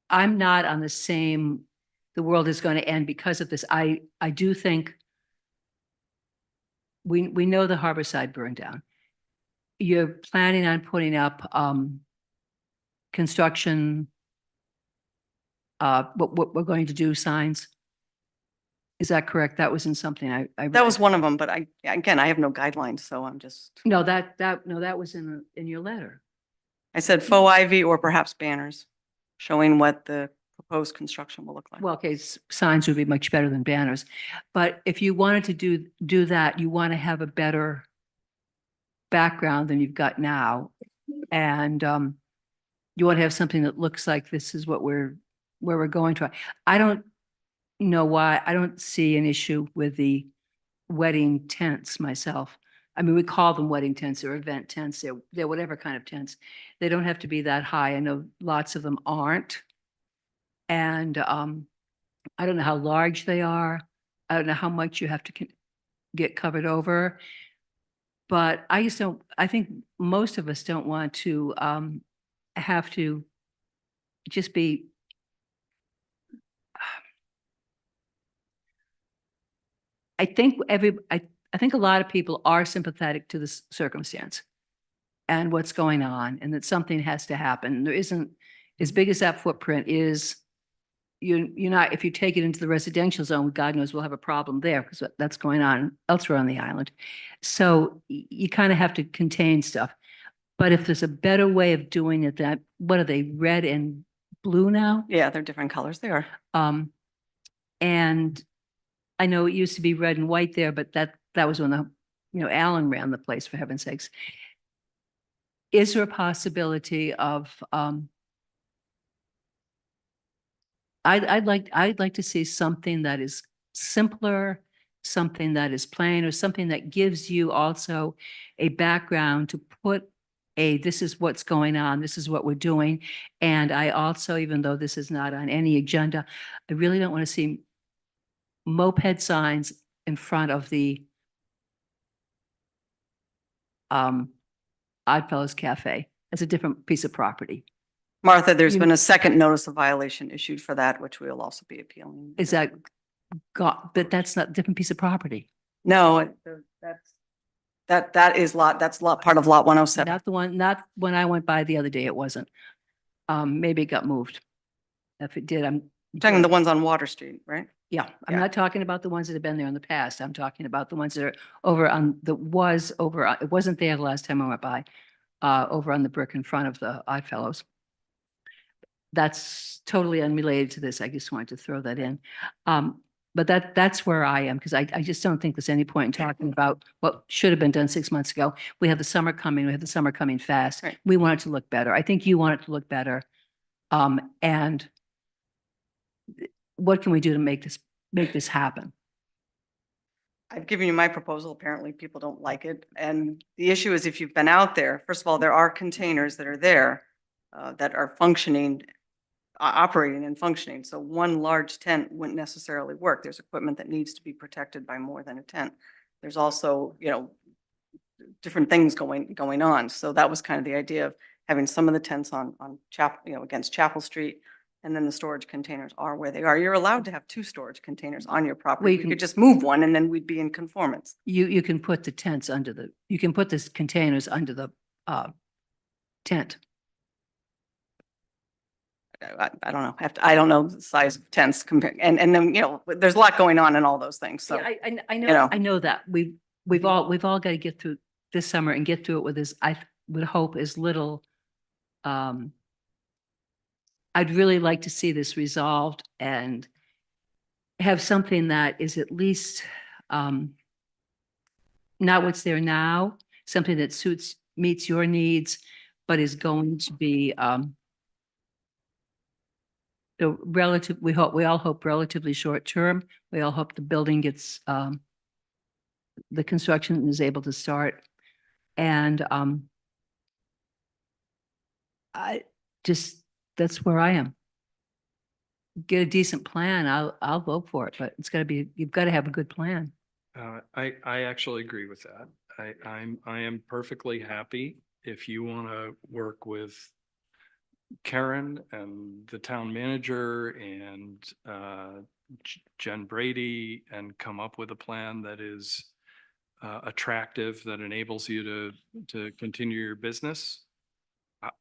I'm not on the same, the world is going to end because of this. I do think we know the Harborside burned down. You're planning on putting up construction, what we're going to do signs. Is that correct? That was in something I That was read. one of them, but again, I have no guidelines, so I'm just, No, that was in your letter. I said faux ivy or perhaps banners showing what the proposed construction will look like. Well, okay, signs would be much better than banners. But if you wanted to do that, you want to have a better background than you've got now. And you want to have something that looks like this is where we're going to. I don't know why, I don't see an issue with the wedding tents myself. I mean, we call them wedding tents or event tents, they're whatever kind of tents. They don't have to be that high. I know lots of them aren't. And I don't know how large they are. I don't know how much you have to get covered over. But I just don't, I think most of us don't want to have to just be I think I think a lot of people are sympathetic to this circumstance and what's going on, and that something has to happen. There isn't, as big as that footprint is, you're not, if you take it into the residential zone, God knows we'll have a problem there because that's going on elsewhere on the island. So you kind of have to contain stuff. But if there's a better way of doing it, that, what are they, red and blue now? Yeah, they're different colors. They are. And I know it used to be red and white there, but that was when Alan ran the place, for heaven's sakes. Is there a possibility of, I'd like to see something that is simpler, something that is plain, or something that gives you also a background to put this is what's going on, this is what we're doing. And I also, even though this is not on any agenda, I really don't want to see moped signs in front of the Oddfellows Cafe. It's a different piece of property. Martha, there's You- been a second notice of violation issued for that, which we'll also be appealing. Is that but that's not a different piece of property. No, that's part of lot 107. Not when I went by the other day, it wasn't. Maybe it got moved. If it did, I'm Talking the ones on Water Street, right? yeah, I'm Yeah. not talking about the ones that have been there in the past. I'm talking about the ones that are over on, it wasn't there the last time I went by, over on the brick in front of the Oddfellows. That's totally unrelated to this. I just wanted to throw that in. But that's where I am, because I just don't think there's any point in talking about what should have been done 6 months ago. We have the summer coming, we have the summer coming fast. Right. We want it to look better. I think you want it to look better. And what can we do to make this happen? I've given you my proposal. Apparently people don't like it. And the issue is, if you've been out there, first of all, there are containers that are there that are functioning, operating and functioning. So one large tent wouldn't necessarily work. There's equipment that needs to be protected by more than a tent. There's also, different things going on. So that was kind of the idea of having some of the tents on Chapel, against Chapel Street. And then the storage containers are where they are. You're allowed to have 2 storage containers on your property. you You can- could just move one and then we'd be in conformance. You can put the tents you can put the containers under the tent. I don't know. I don't know the size of tents compared, and then, there's a lot going on in all those things. So, Yeah, I know, know. I know that. We've all got to get through this summer and get through it with this, I would hope, as little. I'd really like to see this resolved and have something that is at least not what's there now, something that meets your needs, but is going to be we all hope relatively short term. We all hope the building gets the construction is able to start. And that's where I am. Get a decent plan. I'll vote for it, but you've got to have a good plan. I actually agree with that. I am perfectly happy if you want to work with Karen and the town manager and Jen Brady and come up with a plan that is attractive, that enables you to continue your business,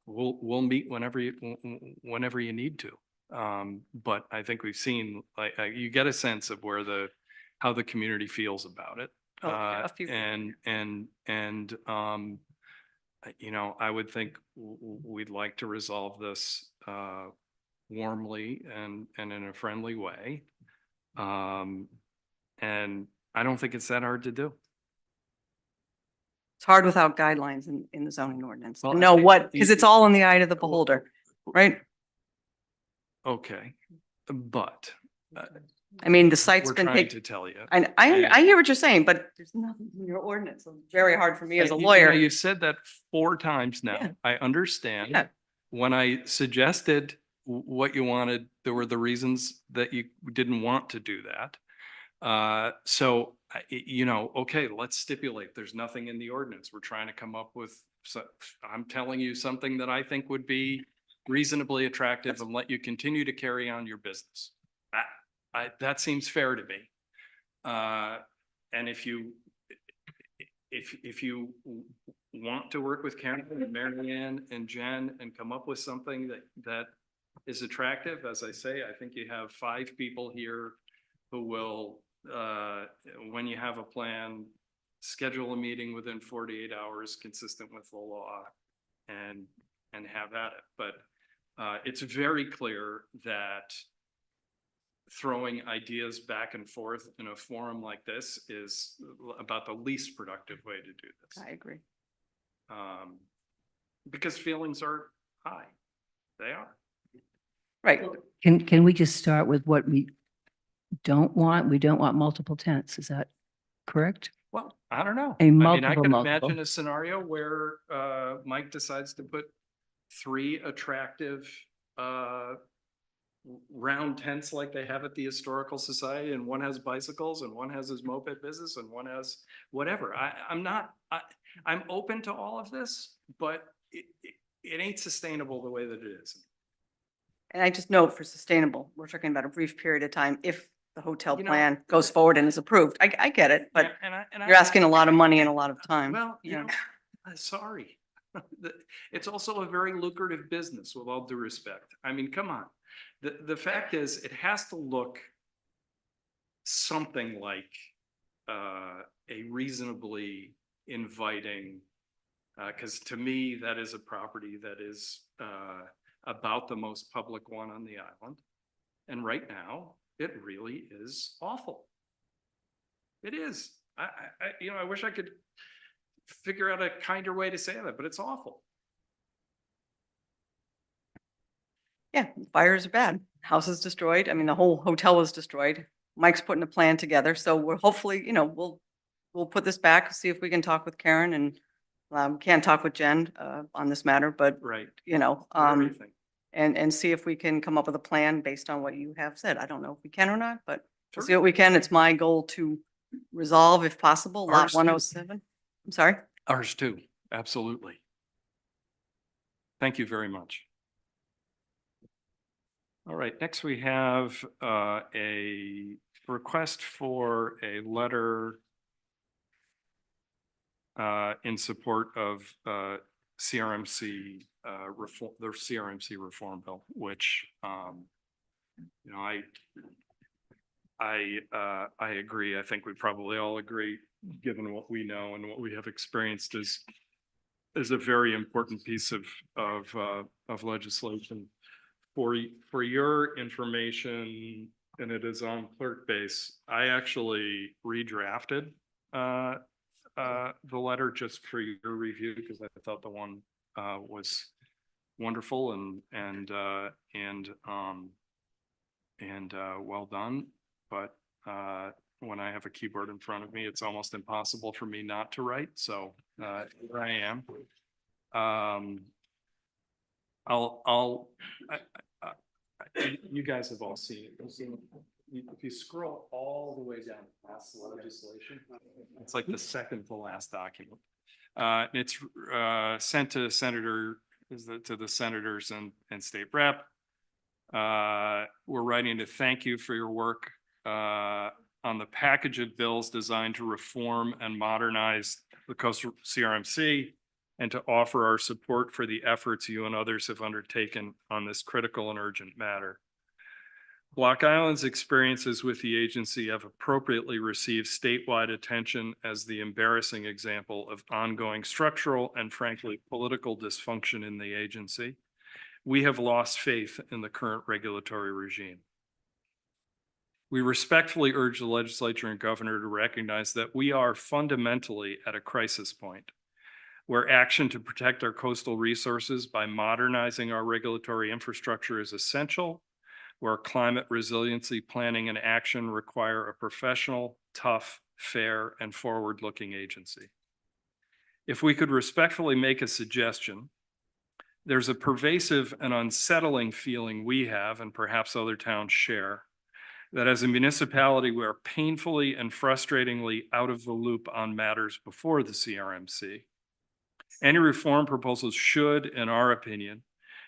we'll meet whenever you need to. But I think we've seen, like, you get a sense of how the community feels about it. Oh, yeah, a few people, And you know, I would think we'd like to resolve this warmly and in a friendly way. And I don't think it's that hard to do. It's hard without guidelines in the zoning ordinance. Well, To I know think what, because it's all in the eye of the beholder, right? Okay, but I mean, the site's we're been trying taken. to tell you. I hear what you're saying, but there's nothing in your ordinance. So it's very hard for me as a You know, lawyer. you've said that 4 times now. Yeah. I understand. Yeah. When I suggested what you wanted, there were the reasons that you didn't want to do that. So, you know, okay, let's stipulate, there's nothing in the ordinance. We're trying to come up with, I'm telling you something that I think would be reasonably attractive and let you continue to carry on your business. That seems fair to me. And if you want to work with Karen and Mary Ann and Jen and come up with something that is attractive, as I say, I think you have 5 people here who will, when you have a plan, schedule a meeting within 48 hours consistent with the law and have at it. But it's very clear that throwing ideas back and forth in a forum like this is about the least productive way to do this. I agree. Because feelings are high. They are. Right. Can we just start with what we don't want? We don't want multiple tents. Is that correct? Well, I don't know. A I mean, I multiple, could multiple. imagine a scenario where Mike decides to put 3 attractive round tents like they have at the Historical Society, and one has bicycles and one has his moped business and one has whatever. I'm open to all of this, but it ain't sustainable the way that it is. And I just note for sustainable, we're talking about a brief period of time if the hotel You know, plan goes forward and is approved. I get it, but Yeah, and you're asking a lot of money and a lot of time. Well, you Yeah. know, sorry. It's also a very lucrative business, with all due respect. I mean, come on. The fact is, it has to look something like a reasonably inviting, because to me, that is a property that is about the most public one on the island. And right now, it really is awful. It is. You know, I wish I could figure out a kinder way to say that, but it's awful. Yeah, fires are bad. House is destroyed. I mean, the whole hotel was destroyed. Mike's putting a plan together, so we're hopefully, you know, we'll put this back, see if we can talk with Karen and can't talk with Jen on this matter, but Right. you know, Whatever you think. and see if we can come up with a plan based on what you have said. I don't know if we can or not, but we'll see Sure. what we can. It's my goal to resolve, if possible, lot Ours too. 107. I'm sorry. Ours too, absolutely. Thank you very much. All right, next we have a request for a letter in support of CRMC reform, the CRMC reform bill, which you know, I agree. I think we probably all agree, given what we know and what we have experienced, is a very important piece of legislation. For your information, and it is on ClerkBase, I actually redrafted the letter just for your review, because I thought the one was wonderful and well done. But when I have a keyboard in front of me, it's almost impossible for me not to write. So here I am. You guys have all seen it. If you scroll all the way down past the legislation, it's like the second to last document. It's sent to Senator to the senators and state rep. We're writing to thank you for your work on the package of bills designed to reform and modernize the coastal CRMC and to offer our support for the efforts you and others have undertaken on this critical and urgent matter. Block Island's experiences with the agency have appropriately received statewide attention as the embarrassing example of ongoing structural and frankly political dysfunction in the agency. We have lost faith in the current regulatory regime. We respectfully urge the legislature and governor to recognize that we are fundamentally at a crisis point, where action to protect our coastal resources by modernizing our regulatory infrastructure is essential, where climate resiliency planning and action require a professional, tough, fair, and forward-looking agency. If we could respectfully make a suggestion, there's a pervasive and unsettling feeling we have, and perhaps other towns share, that as a municipality, we are painfully and frustratingly out of the loop on matters before the CRMC. Any reform proposals should, in our opinion,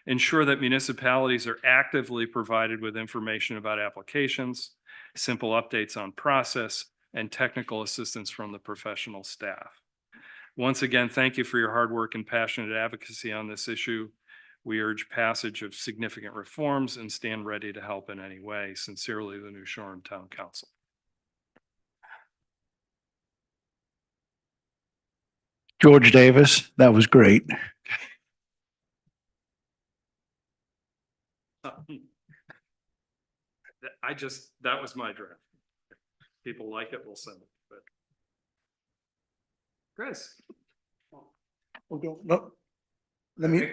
ensure that municipalities are actively provided with information about applications, simple updates on process, and technical assistance from the professional staff. Once again, thank you for your hard work and passionate advocacy on this issue. We urge passage of significant reforms and stand ready to help in any way. Sincerely, the New Shoreham Town Council. George Davis, that was great. That was my draft. People like it, we'll send it, but. Chris, Let me,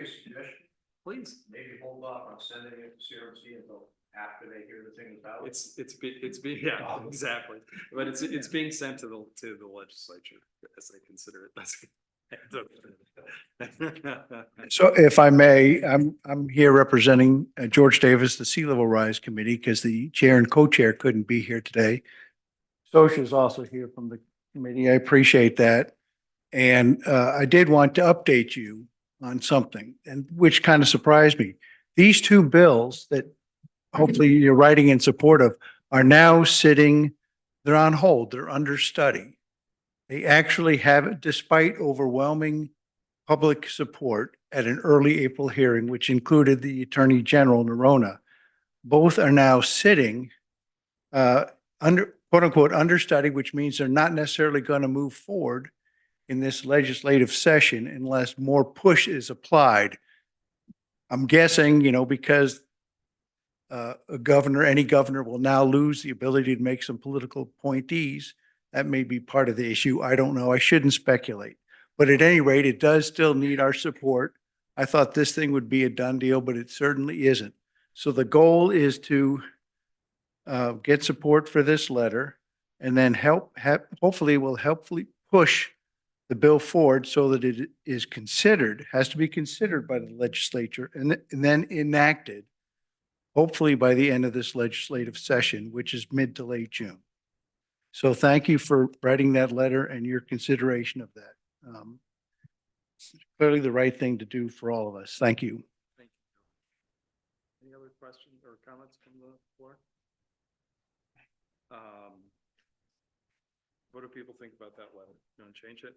please. Maybe hold off on sending it to CRMC until after they hear the thing about it. It's being, yeah, exactly. But it's being sent to the legislature as they consider it. That's. so if I may, I'm here representing George Davis, the Sea Level Rise Committee, because the chair and co-chair couldn't be here today. Socia is also here from the committee. I appreciate that. And I did want to update you on something, and which kind of surprised me. These two bills that hopefully you're writing in support of are now sitting, they're on hold, they're under study. They actually have, despite overwhelming public support at an early April hearing, which included the Attorney General Nerona, both are now sitting under, quote unquote, understudy, which means they're not necessarily going to move forward in this legislative session unless more push is applied. I'm guessing, because any governor will now lose the ability to make some political appointees. That may be part of the issue. I don't know. I shouldn't speculate. But at any rate, it does still need our support. I thought this thing would be a done deal, but it certainly isn't. So the goal is to get support for this letter and then hopefully push the bill forward so that it is considered, has to be considered by the legislature and then enacted, hopefully by the end of this legislative session, which is mid to late June. So thank you for writing that letter and your consideration of that. It's clearly the right thing to do for all of us. Thank you. Thank you. Any other questions or comments from the floor? What do people think about that letter? You want to change it?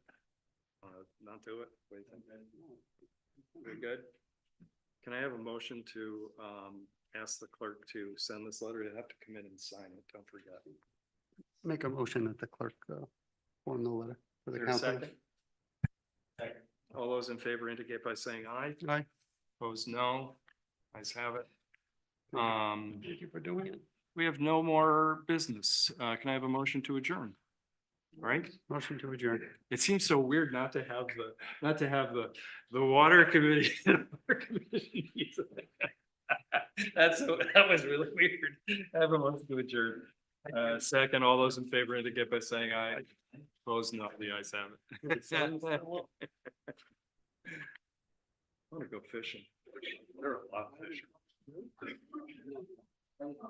Not do it? What do you think? We're good? Can I have a motion to ask the clerk to send this letter? They have to come in and sign it. Don't forget. Make a motion that the clerk form the letter for Is the there a council. second? All those in favor indicate by saying aye. Aye. Opposed, no. Ayes have it. Thank you for doing it. We have no more business. Can I have a motion to adjourn? Right? Motion to adjourn. It seems so weird not to have the water committee. That was really weird. I have a motion to adjourn. Second, all those in favor indicate by saying aye. Opposed, no. The ayes have it. I want to go fishing. There are a lot of fish.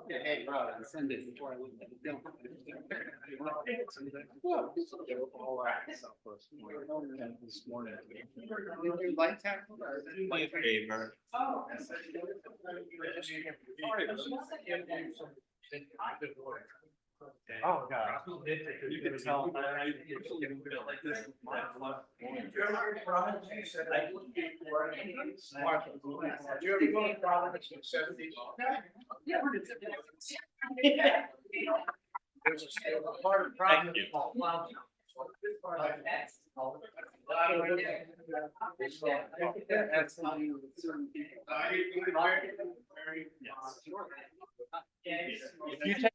Hey, Rob, send it before I leave. This morning. My favor. Oh, God. You can tell. If you take